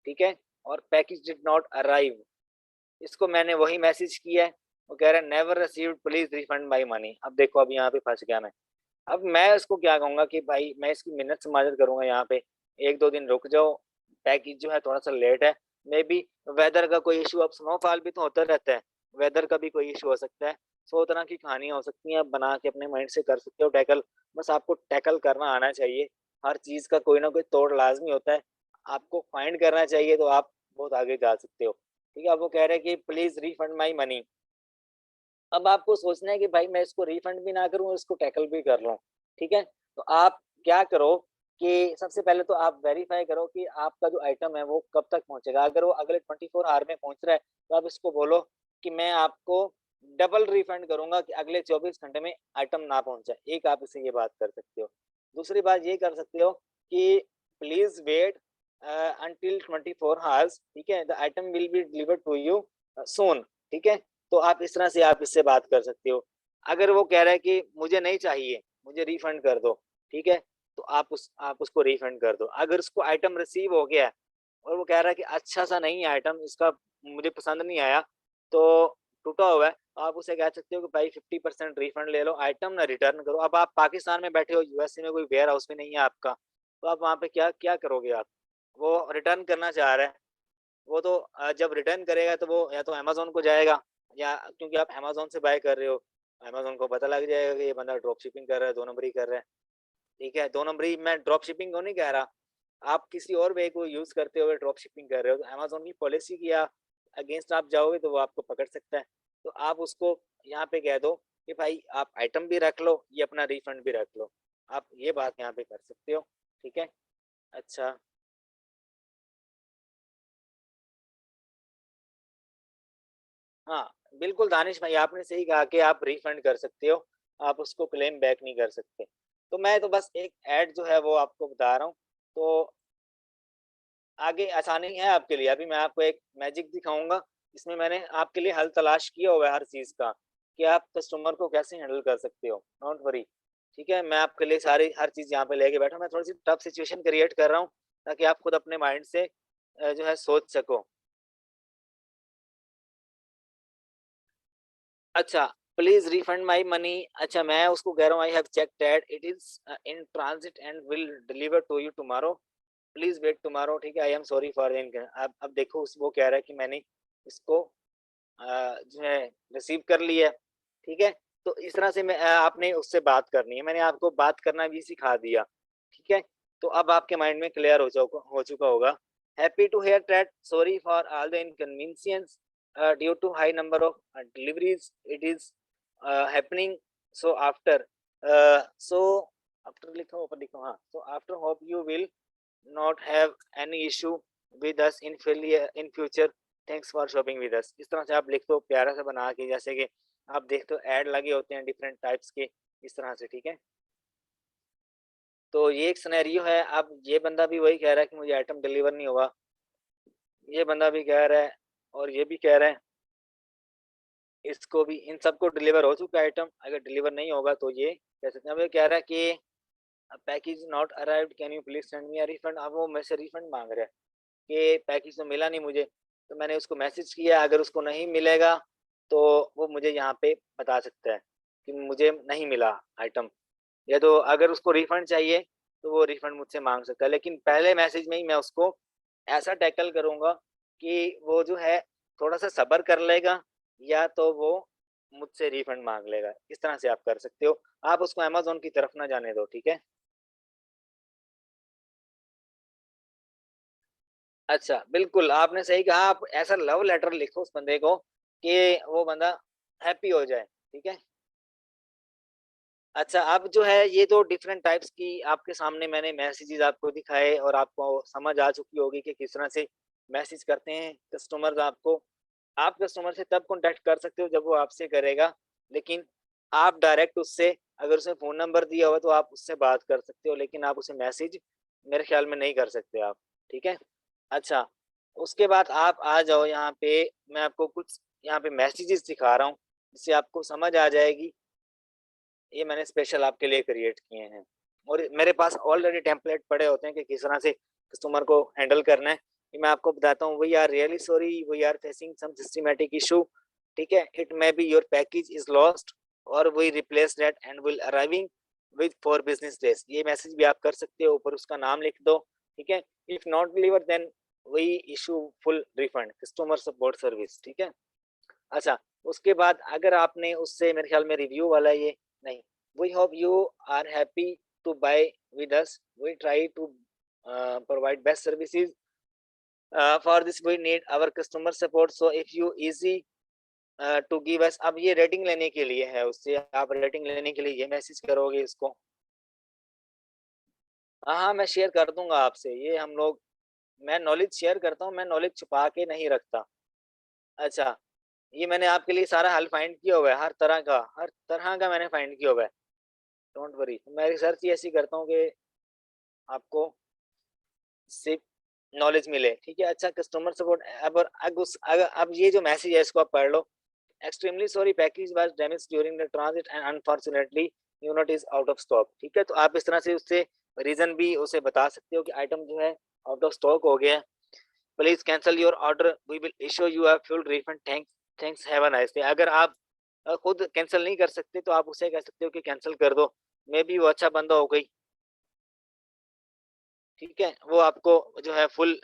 ठीक है, और पैकेज डिड नॉट अराइव। इसको मैंने वही मैसेज किया है, वो कह रहा है never received please refund my money. अब देखो, अब यहाँ पे फंस गया मैं। अब मैं उसको क्या कहूंगा कि भाई मैं इसकी मिन्नत समाजत करूंगा यहाँ पे, 1-2 दिन रुक जाओ, पैकेज जो है थोड़ा सा लेट है, मे बी वेदर का कोई इशू, अब स्नोफॉल भी तो होता रहता है, वेदर का भी कोई इशू हो सकता है। 100 तरह की कहानियां हो सकती हैं, आप बना के अपने माइंड से कर सकते हो टैकल। बस आपको टैकल करना आना चाहिए, हर चीज का कोई ना कोई तोड़ लाजमी होता है, आपको फाइंड करना चाहिए तो आप बहुत आगे जा सकते हो। ठीक है, अब वो कह रहे हैं कि प्लीज रिफंड माई मनी। अब आपको सोचना है कि भाई मैं इसको रिफंड भी ना करूं, इसको टैकल भी कर लूं। ठीक है, तो आप क्या करो कि सबसे पहले तो आप वेरीफाई करो कि आपका जो आइटम है वो कब तक पहुंचेगा। अगर वो अगले 24 आवर में पहुंच रहा है तो आप इसको बोलो कि मैं आपको डबल रिफंड करूंगा कि अगले 24 घंटे में आइटम ना पहुंचे। एक आप इसे ये बात कर सकते हो। दूसरी बात ये कर सकते हो कि प्लीज वेट अंटिल 24 आवर्स, ठीक है, the item will be delivered to you soon. ठीक है, तो आप इस तरह से आप इससे बात कर सकते हो। अगर वो कह रहा है कि मुझे नहीं चाहिए, मुझे रिफंड कर दो, ठीक है, तो आप उसको रिफंड कर दो। अगर उसको आइटम रिसीव हो गया है और वो कह रहा है कि अच्छा सा नहीं है आइटम, इसका मुझे पसंद नहीं आया, तो टूटा हुआ है, तो आप उसे कह सकते हो कि भाई 50% रिफंड ले लो, आइटम ना रिटर्न करो। अब आप पाकिस्तान में बैठे हो, यूएसए में कोई वेयर हाउस में नहीं है आपका, तो आप वहाँ पे क्या क्या करोगे आप। वो रिटर्न करना चाह रहा है, वो तो जब रिटर्न करेगा तो वो या तो अमेज़न को जाएगा, या क्योंकि आप अमेज़न से बाय कर रहे हो, अमेज़न को पता लग जाएगा कि ये बंदा ड्रॉप शिपिंग कर रहा है, 2 नंबरी कर रहा है। ठीक है, 2 नंबरी मैं ड्रॉप शिपिंग को नहीं कह रहा, आप किसी और वे को यूज़ करते हुए ड्रॉप शिपिंग कर रहे हो, तो अमेज़न की पॉलिसी के अगेंस्ट आप जाओगे तो वो आपको पकड़ सकता है। तो आप उसको यहाँ पे कह दो कि भाई आप आइटम भी रख लो, ये अपना रिफंड भी रख लो। आप ये बात यहाँ पे कर सकते हो। ठीक है, अच्छा। हाँ, बिल्कुल दानिश भाई, आपने सही कहा कि आप रिफंड कर सकते हो, आप उसको क्लेम बैक नहीं कर सकते। तो मैं तो बस एक ऐड जो है वो आपको बता रहा हूँ, तो आगे आसानी है आपके लिए। अभी मैं आपको एक मैजिक दिखाऊंगा, इसमें मैंने आपके लिए हल तलाश किया हुआ है हर चीज़ का, कि आप कस्टमर को कैसे हैंडल कर सकते हो। डोंट वरी, ठीक है, मैं आपके लिए सारी हर चीज़ यहाँ पे लेके बैठा हूँ। मैं थोड़ी सी टफ सिचुएशन क्रिएट कर रहा हूँ ताकि आप खुद अपने माइंड से जो है सोच सको। अच्छा, प्लीज रिफंड माई मनी। अच्छा, मैं उसको कह रहा हूँ I have check that it is in transit and will deliver to you tomorrow, please wait tomorrow. ठीक है, I am sorry for in. अब देखो वो कह रहा है कि मैंने इसको जो है रिसीव कर लिया है। ठीक है, तो इस तरह से मैं आपने उससे बात करनी है, मैंने आपको बात करना भी सिखा दिया। ठीक है, तो अब आपके माइंड में क्लियर हो चुका होगा। Happy to hear that, sorry for all the inconvenience due to high number of deliveries it is happening, so after so after लिखो, ऊपर लिखो, हाँ। So after hope you will not have any issue with us in future, thanks for shopping with अस। इस तरह से आप लिख दो प्यारा सा बना के, जैसे कि आप देखते हो ऐड लगे होते हैं डिफरेंट टाइप्स के, इस तरह से, ठीक है। तो ये एक सिनेरियो है। अब ये बंदा भी वही कह रहा है कि मुझे आइटम डिलीवर नहीं हुआ, ये बंदा भी कह रहा है, और ये भी कह रहा है, इसको भी, इन सबको डिलीवर हो चुका है आइटम। अगर डिलीवर नहीं होगा तो ये कह सकते हैं। अब ये कह रहा है कि package not arrived, can you please send me a refund. अब वो मेरे से रिफंड मांग रहा है कि पैकेज तो मिला नहीं मुझे। तो मैंने उसको मैसेज किया, अगर उसको नहीं मिलेगा तो वो मुझे यहाँ पे बता सकता है कि मुझे नहीं मिला आइटम, या तो अगर उसको रिफंड चाहिए तो वो रिफंड मुझसे मांग सकता है। लेकिन पहले मैसेज में ही मैं उसको ऐसा टैकल करूंगा कि वो जो है थोड़ा सा सब्र कर लेगा, या तो वो मुझसे रिफंड मांग लेगा। इस तरह से आप कर सकते हो। आप उसको अमेजोन की तरफ ना जाने दो, ठीक है। अच्छा, बिल्कुल आपने सही कहा। आप ऐसा लव लेटर लिखो उस बंदे को कि वो बंदा हैप्पी हो जाए, ठीक है। अच्छा, अब जो है ये तो डिफरेंट टाइप्स की आपके सामने मैंने मैसेजेस आपको दिखाए, और आपको समझ आ चुकी होगी कि किस तरह से मैसेज करते हैं कस्टमर्स आपको। आप कस्टमर से तब कॉन्टैक्ट कर सकते हो जब वो आपसे करेगा, लेकिन आप डायरेक्ट उससे, अगर उसने फ़ोन नंबर दिया हुआ तो आप उससे बात कर सकते हो, लेकिन आप उसे मैसेज मेरे ख्याल में नहीं कर सकते आप, ठीक है। अच्छा, उसके बाद आप आ जाओ यहाँ पे, मैं आपको कुछ यहाँ पे मैसेजेस दिखा रहा हूँ, जिससे आपको समझ आ जाएगी। ये मैंने स्पेशल आपके लिए क्रिएट किए हैं, और मेरे पास ऑलरेडी टेम्पलेट पड़े होते हैं कि किस तरह से कस्टमर को हैंडल करना है। ये मैं आपको बताता हूँ। We are really sorry, we are facing some systematic issue, ठीक है। It may be your package is lost, और we replace that and will arriving with 4 business days. ये मैसेज भी आप कर सकते हो, ऊपर उसका नाम लिख दो, ठीक है। If not deliver then we issue full refund, customer support service, ठीक है। अच्छा, उसके बाद अगर आपने उससे, मेरे ख्याल में रिव्यू वाला ये नहीं, we hope you are happy to buy with us, we try to provide best services, for this we need our customer support, so if you easy to give us. अब ये रेटिंग लेने के लिए है, उससे आप रेटिंग लेने के लिए ये मैसेज करोगे इसको। हाँ हाँ, मैं शेयर कर दूंगा आपसे, ये हम लोग, मैं नॉलेज शेयर करता हूँ, मैं नॉलेज छुपा के नहीं रखता। अच्छा, ये मैंने आपके लिए सारा हल फाइंड किया हुआ है, हर तरह का मैंने फाइंड किया हुआ है। डोंट वरी, मैं रिसर्च ही ऐसी करता हूँ कि आपको सिर्फ नॉलेज मिले, ठीक है। अच्छा, कस्टमर सपोर्ट, अब ये जो मैसेज है इसको आप पढ़ लो। Extremely sorry, package was damage during the transit and unfortunately unit is out of stock, ठीक है। तो आप इस तरह से उससे रीजन भी उसे बता सकते हो कि आइटम जो है आउट ऑफ स्टॉक हो गया है, please cancel your order, we will issue you a full refund, thanks, have a nice day. अगर आप खुद कैंसिल नहीं कर सकते तो आप उसे कह सकते हो कि कैंसिल कर दो, मे बी वो अच्छा बंदा हो गई, ठीक है। वो आपको जो है फुल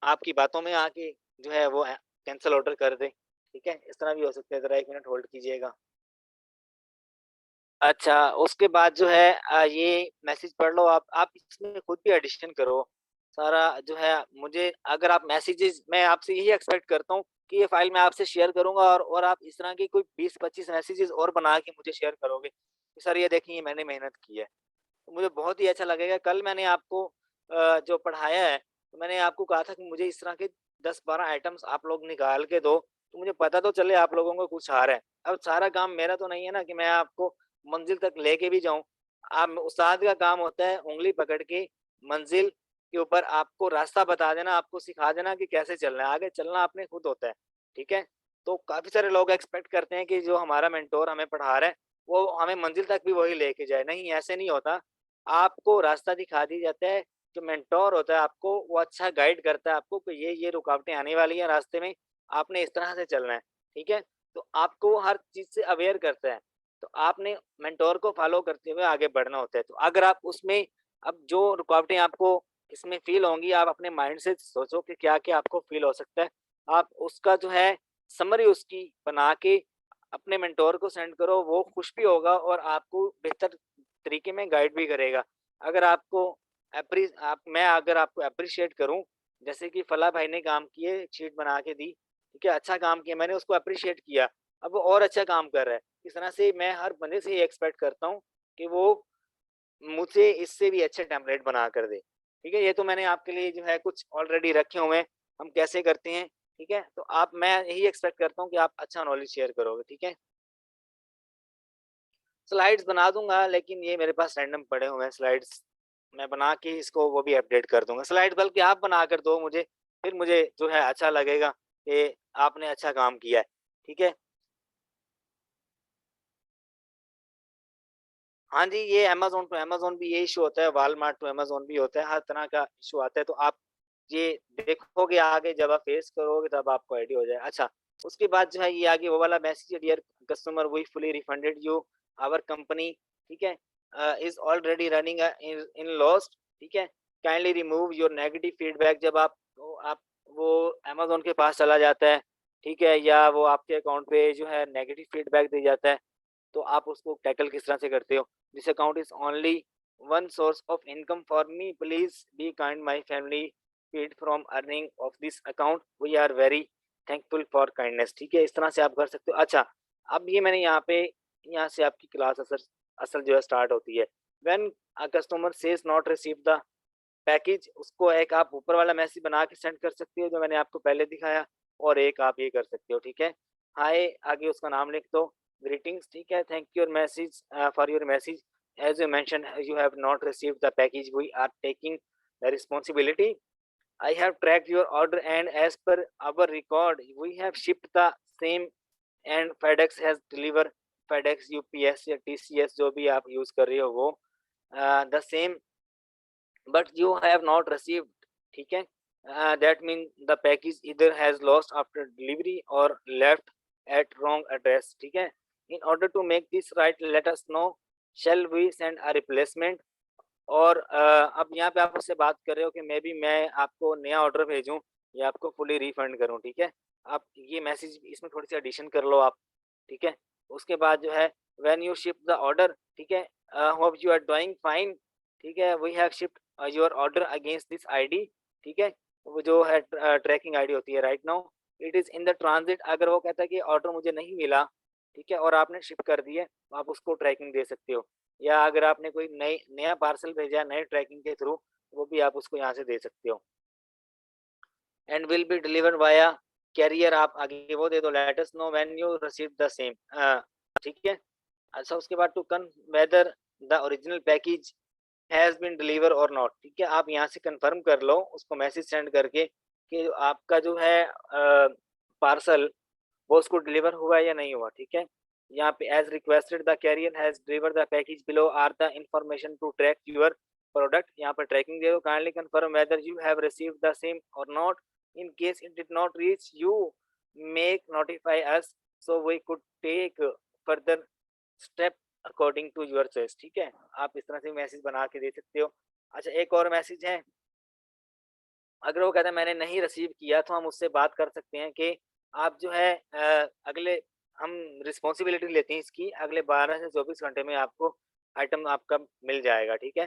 आपकी बातों में आके जो है वो कैंसिल ऑर्डर कर दे, ठीक है। इस तरह भी हो सकता है। जरा 1 मिनट होल्ड कीजिएगा। अच्छा, उसके बाद जो है ये मैसेज पढ़ लो आप इसमें खुद भी एडिशन करो। सारा जो है, मुझे अगर आप मैसेजेस, मैं आपसे यही एक्सपेक्ट करता हूँ कि ये फ़ाइल मैं आपसे शेयर करूँगा, और आप इस तरह की कोई 20-25 मैसेजेस और बना के मुझे शेयर करोगे कि सर ये देखिए, ये मैंने मेहनत की है। तो मुझे बहुत ही अच्छा लगेगा। कल मैंने आपको जो पढ़ाया है, तो मैंने आपको कहा था कि मुझे इस तरह के 10-12 आइटम्स आप लोग निकाल के दो, तो मुझे पता तो चले आप लोगों को कुछ आ रहा है। अब सारा काम मेरा तो नहीं है ना कि मैं आपको मंजिल तक लेके भी जाऊँ। आप उस्ताद का काम होता है उँगली पकड़ के मंजिल के ऊपर आपको रास्ता बता देना, आपको सिखा देना कि कैसे चलना है, आगे चलना आपने खुद होता है, ठीक है? तो काफ़ी सारे लोग एक्सपेक्ट करते हैं कि जो हमारा मेंटर हमें पढ़ा रहा है, वो हमें मंजिल तक भी वही लेके जाए। नहीं, ऐसे नहीं होता। आपको रास्ता दिखा दिया जाता है, जो मेंटर होता है आपको, वो अच्छा गाइड करता है आपको कि ये रुकावटें आने वाली हैं रास्ते में, आपने इस तरह से चलना है, ठीक है? तो आपको हर चीज़ से अवेयर करता है। तो आपने मेंटर को फॉलो करते हुए आगे बढ़ना होता है। तो अगर आप उसमें, अब जो रुकावटें आपको इसमें फ़ील होंगी, आप अपने माइंड से सोचो कि क्या-क्या आपको फ़ील हो सकता है। आप उसका जो है समरी उसकी बना के अपने मेंटर को सेंड करो, वो खुश भी होगा और आपको बेहतर तरीके में गाइड भी करेगा। अगर आपको मैं अगर आपको एप्रिशिएट करूँ, जैसे कि फलाँ भाई ने काम किए, शीट बना के दी, ठीक है, अच्छा काम किया, मैंने उसको एप्रिशिएट किया, अब वो और अच्छा काम कर रहा है। इस तरह से मैं हर बंदे से ये एक्सपेक्ट करता हूँ कि वो मुझे इससे भी अच्छे टेम्पलेट बना कर दे। ठीक है? ये तो मैंने आपके लिए जो है कुछ ऑलरेडी रखे हुए हैं, हम कैसे करते हैं, ठीक है? तो आप मैं यही एक्सपेक्ट करता हूँ कि आप अच्छा नॉलेज शेयर करोगे, ठीक है? स्लाइड्स बना दूँगा, लेकिन ये मेरे पास रैंडम पड़े हुए हैं स्लाइड्स, मैं बना के इसको वो भी अपडेट कर दूँगा। स्लाइड बल्कि आप बना कर दो मुझे, फिर मुझे जो है अच्छा लगेगा कि आपने अच्छा काम किया है, ठीक है? हाँ जी, ये अमेज़न टू अमेज़न भी ये इश्यू होता है, वॉलमार्ट टू अमेज़न भी होता है, हर तरह का इश्यू आता है, तो आप ये देखोगे आगे जब आप फेस करोगे तब आपको आईडिया हो जाएगा। अच्छा, उसके बाद जो है ये आगे वो वाला message dear customer we fully refunded you our company, ठीक है? Is already running in lost, ठीक है? Kindly remove your negative feedback जब आप वो अमेज़न के पास चला जाता है, ठीक है? या वो आपके अकाउंट पे जो है नेगेटिव फीडबैक दे जाता है, तो आप उसको टैकल किस तरह से करते हो? This account is only one source of income for me, please be kind my family feed from earning of this account, we are very thankful for kindness, ठीक है? इस तरह से आप कर सकते हो। अच्छा, अब ये मैंने यहाँ से आपकी क्लास असल असल जो है स्टार्ट होती है। When a customer says not receive the package, उसको एक आप ऊपर वाला मैसेज बना के सेंड कर सकते हो जो मैंने आपको पहले दिखाया, और एक आप ये कर सकते हो, ठीक है? हाय आगे उसका नाम लिख दो, ग्रीटिंग्स, ठीक है? Thank your message for your message, as you mention you have not received the package, we are taking the responsibility, I have tracked your order and as per our record, we have shipped the same and FedEx has delivered, FedEx, UPS या TCS जो भी आप use कर रहे हो वो the same, but you have not received, ठीक है? That means the package either has lost after delivery or left at wrong address, ठीक है? In order to make this right, let us know, shall we send a replacement? और अब यहाँ पे आप मुझसे बात कर रहे हो कि मैं आपको नया ऑर्डर भेजूँ या आपको फुली रिफंड करूँ, ठीक है? आप ये मैसेज इसमें थोड़ी-सी एडिशन कर लो आप, ठीक है? उसके बाद जो है when you ship the order, ठीक है? Hope you are doing fine, ठीक है? We have shipped your order against this ID, ठीक है? वो जो है ट्रैकिंग आईडी होती है right now, it is in the transit, अगर वो कहता है कि ऑर्डर मुझे नहीं मिला, ठीक है? और आपने शिप कर दिए, तो आप उसको ट्रैकिंग दे सकते हो। या अगर आपने कोई नया पार्सल भेजा है नए ट्रैकिंग के थ्रू, वो भी आप उसको यहाँ से दे सकते हो। And will be delivered via carrier, आप आगे वो दे दो, let us know when you receive the same, ठीक है? अच्छा, उसके बाद to confirm whether the original package has been deliver or not, ठीक है? आप यहाँ से कन्फर्म कर लो उसको मैसेज सेंड करके कि आपका जो है पार्सल वो उसको डिलीवर हुआ है या नहीं हुआ, ठीक है? यहाँ पे as requested the carrier has delivered the package below are the information to track your product, यहाँ पर ट्रैकिंग दे दो, kindly confirm whether you have received the same और not, in case it did not reach you make notify us so we could take further step according to your choice, ठीक है? आप इस तरह से मैसेज बना के दे सकते हो। अच्छा, एक और मैसेज है, अगर वो कहता है मैंने नहीं रिसीव किया, तो हम उससे बात कर सकते हैं कि आप जो है अगले हम रिस्पॉन्सिबिलिटी लेते हैं इसकी, अगले 12 से 24 घंटे में आपको आइटम आपका मिल जाएगा, ठीक है?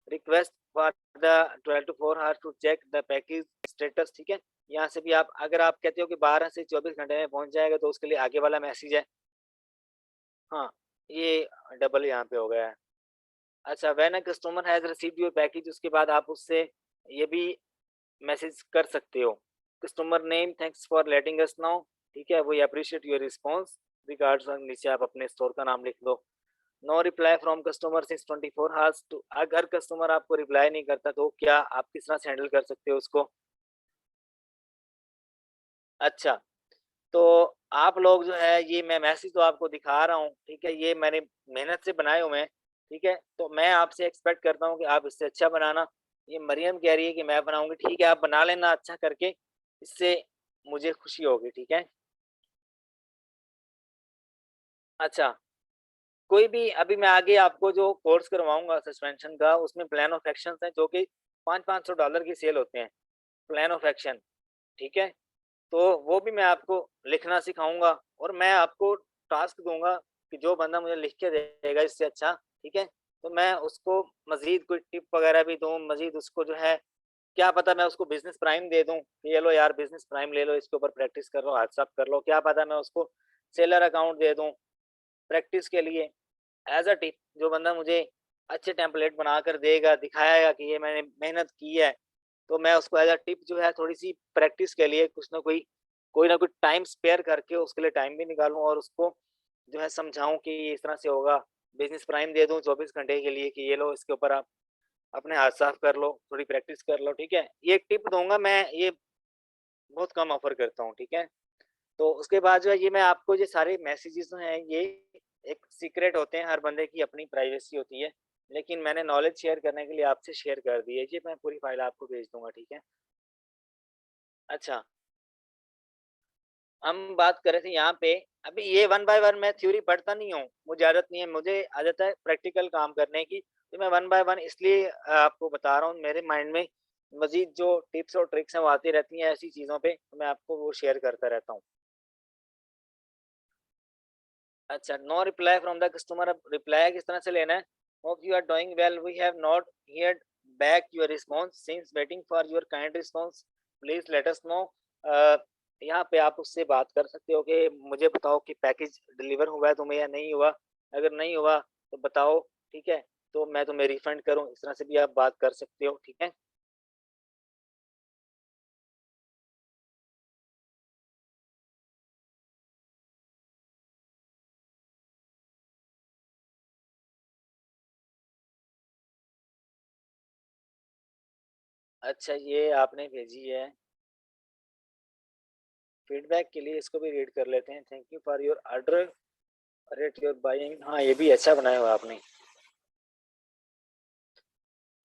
Request for the 12 to 4 hours to check the package status, ठीक है? यहाँ से भी आप अगर आप कहते हो कि 12 से 24 घंटे में पहुँच जाएगा, तो उसके लिए आगे वाला मैसेज है। हाँ, ये डबल यहाँ पे हो गया है। अच्छा, when a customer has received your package, उसके बाद आप उससे ये भी मैसेज कर सकते हो, customer name thanks for letting us know, ठीक है? We appreciate your response, regards, और नीचे आप अपने स्टोर का नाम लिख दो। No reply from customer since 24 hours to, अगर कस्टमर आपको रिप्लाई नहीं करता तो क्या आप किस तरह से हैंडल कर सकते हो उसको? अच्छा, तो आप लोग जो है ये मैं मैसेज तो आपको दिखा रहा हूँ, ठीक है? ये मैंने मेहनत से बनाए हुए हैं, ठीक है? तो मैं आपसे एक्सपेक्ट करता हूँ कि आप इससे अच्छा बनाना। ये मरियम कह रही है कि मैं बनाऊँगी, ठीक है? आप बना लेना अच्छा करके, इससे मुझे खुशी होगी, ठीक है? अच्छा, कोई भी अभी मैं आगे आपको जो कोर्स करवाऊँगा सस्पेंशन का, उसमें प्लान ऑफ एक्शंस हैं जो कि $500-500 की सेल होते हैं, प्लान ऑफ एक्शन, ठीक है? तो वो भी मैं आपको लिखना सिखाऊँगा, और मैं आपको टास्क दूँगा कि जो बंदा मुझे लिख के देगा इससे अच्छा, ठीक है? तो मैं उसको मज़ीद कोई टिप वगैरह भी दूँ, मज़ीद उसको जो है क्या पता मैं उसको बिज़नेस प्राइम दे दूँ, कि ये लो यार बिज़नेस प्राइम ले लो, इसके ऊपर प्रैक्टिस कर लो, व्हाट्सएप कर लो, क्या पता मैं उसको सेलर अकाउंट दे दूँ प्रैक्टिस के लिए, एज़ अ टिप, जो बंदा मुझे अच्छे टेम्पलेट बनाकर देगा, दिखाएगा कि ये मैंने मेहनत की है, तो मैं उसको एज़ अ टिप जो है थोड़ी-सी प्रैक्टिस के लिए कुछ ना कोई ना कोई टाइम स्पेयर करके उसके लिए टाइम भी निकालूँ और उसको जो है समझाऊँ कि ये इस तरह से होगा। बिज़नेस प्राइम दे दूँ 24 घंटे के लिए कि ये लो इसके ऊपर आप अपने हाथ साफ कर लो, थोड़ी प्रैक्टिस कर लो, ठीक है? ये एक टिप दूँगा मैं, ये बहुत कम ऑफ़र करता हूँ, ठीक है? तो उसके बाद जो है ये मैं आपको ये सारे मैसेजेस हैं ये एक सीक्रेट होते हैं, हर बंदे की अपनी प्राइवेसी होती है। लेकिन मैंने नॉलेज शेयर करने के लिए आपसे शेयर कर दी है। ये मैं पूरी फ़ाइल आपको भेज दूँगा, ठीक है? अच्छा, हम बात कर रहे थे यहाँ पे, अभी ये वन बाय वन मैं थ्योरी पढ़ता नहीं हूँ, मुझे आदत नहीं है, मुझे आदत है प्रैक्टिकल काम करने की। तो मैं वन बाय वन इसलिए आपको बता रहा हूँ, मेरे माइंड में मज़ीद जो टिप्स और ट्रिक्स हैं वो आती रहती हैं ऐसी चीज़ों पे, तो मैं आपको वो शेयर करता रहता हूँ। अच्छा, no reply from the customer, अब रिप्लाई किस तरह से लेना है? Hope you are doing well, we have not heard back your response since waiting for your kind response, please let us know. यहाँ पे आप उससे बात कर सकते हो कि मुझे बताओ कि पैकेज डिलीवर हुआ है तुम्हें या नहीं हुआ, अगर नहीं हुआ तो बताओ, ठीक है? तो मैं तुम्हें रिफंड करूँ, इस तरह से भी आप बात कर सकते हो, ठीक है? अच्छा, ये आपने भेजी है फीडबैक के लिए, इसको भी रीड कर लेते हैं। Thank you for your order, rate your buying, हाँ ये भी अच्छा बनाया हुआ आपने,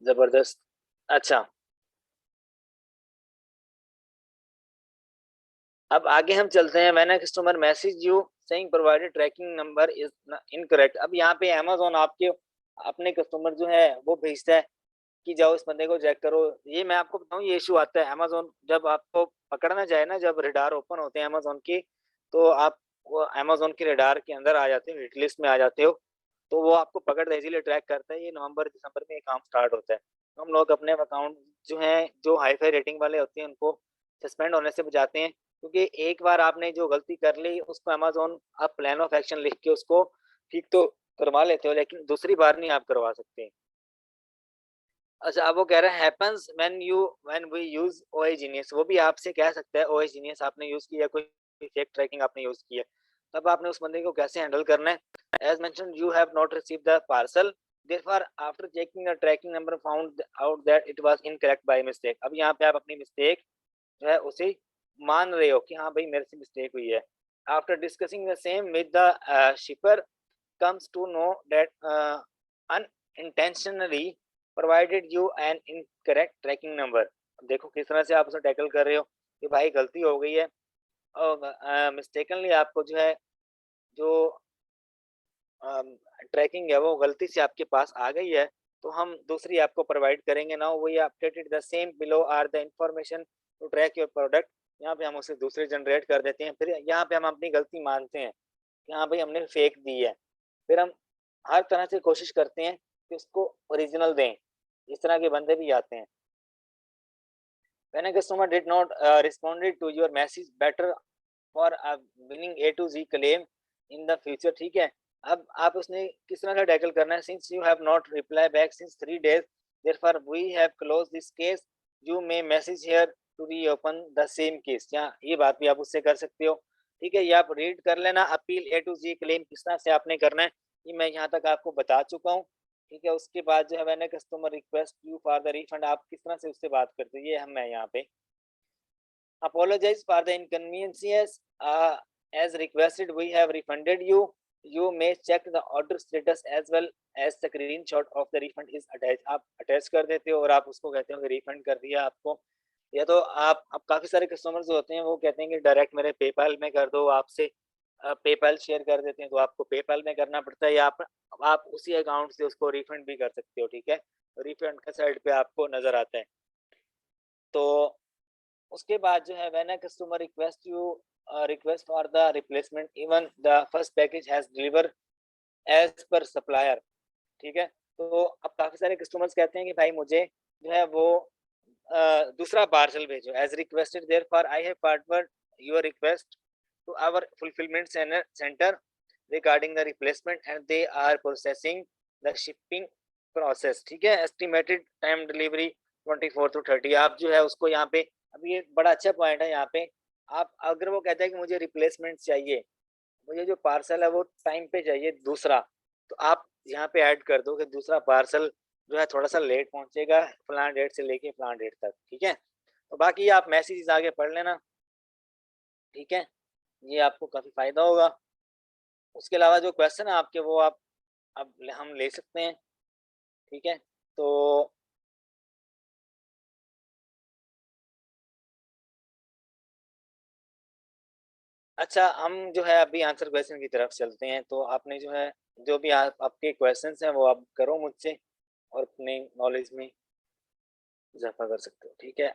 जबरदस्त। अच्छा, अब आगे हम चलते हैं। When a customer message you saying provided tracking number is incorrect, अब यहाँ पे अमेज़न आपके अपने कस्टमर जो है वो भेजता है कि जाओ इस बंदे को चेक करो। ये मैं आपको बताऊँ, ये इश्यू आता है अमेज़न जब आपको पकड़ना चाहे ना, जब radar ओपन होते हैं अमेज़न के, तो आप वो अमेज़न के radar के अंदर आ जाते हो, हिट लिस्ट में आ जाते हो, तो वो आपको पकड़ इज़िली ट्रैक करता है। ये नवंबर-दिसंबर में ये काम स्टार्ट होता है। तो हम लोग अपने अकाउंट जो हैं, जो हाई-फाई रेटिंग वाले होते हैं, उनको सस्पेंड होने से बचाते हैं, क्योंकि एक बार आपने जो गलती कर ली, उसको अमेज़न आप प्लान ऑफ एक्शन लिख के उसको ठीक तो करवा लेते हो, लेकिन दूसरी बार नहीं आप करवा सकते। अच्छा, अब वो कह रहा है हैपेंस व्हेन वी यूज़ ओए जीनियस, वो भी आपसे कह सकता है ओए जीनियस आपने यूज़ किया, कोई फेक ट्रैकिंग आपने यूज़ की है। तब आपने उस बंदे को कैसे हैंडल करना है? As mentioned you have not received the parcel, therefore after checking the tracking number found out that it was incorrect by mistake. अब यहाँ पे आप अपनी मिस्टेक जो है उसे मान रहे हो कि हाँ भाई मेरे से मिस्टेक हुई है। After discussing the same with the शिपर comes to know that unintentionally provided you an incorrect tracking number। देखो किस तरह से आप उसे टैकल कर रहे हो कि भाई गलती हो गई है और मिस्टेकनली आपको जो है जो ट्रैकिंग है वो गलती से आपके पास आ गई है, तो हम दूसरी आपको प्रोवाइड करेंगे। Now we updated the same below are the information to track your product. यहाँ पे हम उसे दूसरे जनरेट कर देते हैं, फिर यहाँ पे हम अपनी गलती मानते हैं कि हाँ भाई हमने फेक दी है, फिर हम हर तरह से कोशिश करते हैं कि उसको ओरिजिनल दें। इस तरह के बंदे भी आते हैं। When a customer did not responded to your message better for a winning A to Z claim in the future, ठीक है? अब आप उसने किस तरह का टैकल करना है? Since you have not reply back since 3 days, therefore we have closed this case. You may message here to reopen the same case। यहाँ ये बात भी आप उससे कर सकते हो, ठीक है? ये आप रीड कर लेना, appeal A to Z claim किस तरह से आपने करना है, ये मैं यहाँ तक आपको बता चुका हूँ, ठीक है? उसके बाद जो है मैंने customer request you for the refund, आप किस तरह से उससे बात करते हो, ये हम मैं यहाँ पे apologize for the inconvenience. As requested, we have refunded you. You may check the order status as well as the screenshot of the refund is attached। आप अटैच कर देते हो और आप उसको कहते हो कि रिफंड कर दिया आपको। या तो आप अब काफ़ी सारे कस्टमर्स होते हैं वो कहते हैं कि डायरेक्ट मेरे पेपैल में कर दो, आपसे पेपैल शेयर कर देते हैं, तो आपको पेपैल में करना पड़ता है, या आप उसी अकाउंट से उसको रिफंड भी कर सकते हो, ठीक है? रिफंड का साइड पे आपको नज़र आता है। तो उसके बाद जो है when a customer request for the replacement even the first package has deliver as per supplier, ठीक है? तो अब काफी सारे कस्टमर्स कहते हैं कि भाई मुझे जो है वो दूसरा पार्सल भेजो as requested, therefore I have forward your request to our fulfilment centre regarding the replacement and they are processing the shipping process, ठीक है। Estimated time delivery 24 to 30। आप जो है उसको यहाँ पे, अभी ये बड़ा अच्छा पॉइंट है यहाँ पे। आप अगर वो कहता है कि मुझे रिप्लेसमेंट चाहिए, मुझे जो पार्सल है वो टाइम पे चाहिए दूसरा, तो आप यहाँ पे ऐड कर दो कि दूसरा पार्सल जो है थोड़ा सा लेट पहुंचेगा, फलां डेट से लेके फलां डेट तक, ठीक है। तो बाकी आप मैसेज आगे पढ़ लेना, ठीक है। ये आपको काफी फायदा होगा। उसके अलावा जो क्वेश्चन है आपके, वो आप अब हम ले सकते हैं, ठीक है। तो अच्छा, हम जो है अभी आंसर क्वेश्चन की तरफ चलते हैं। तो आपने जो है, जो भी आपके क्वेश्चंस हैं वो आप करो मुझसे, और अपने नॉलेज में इजाफा कर सकते हो, ठीक है।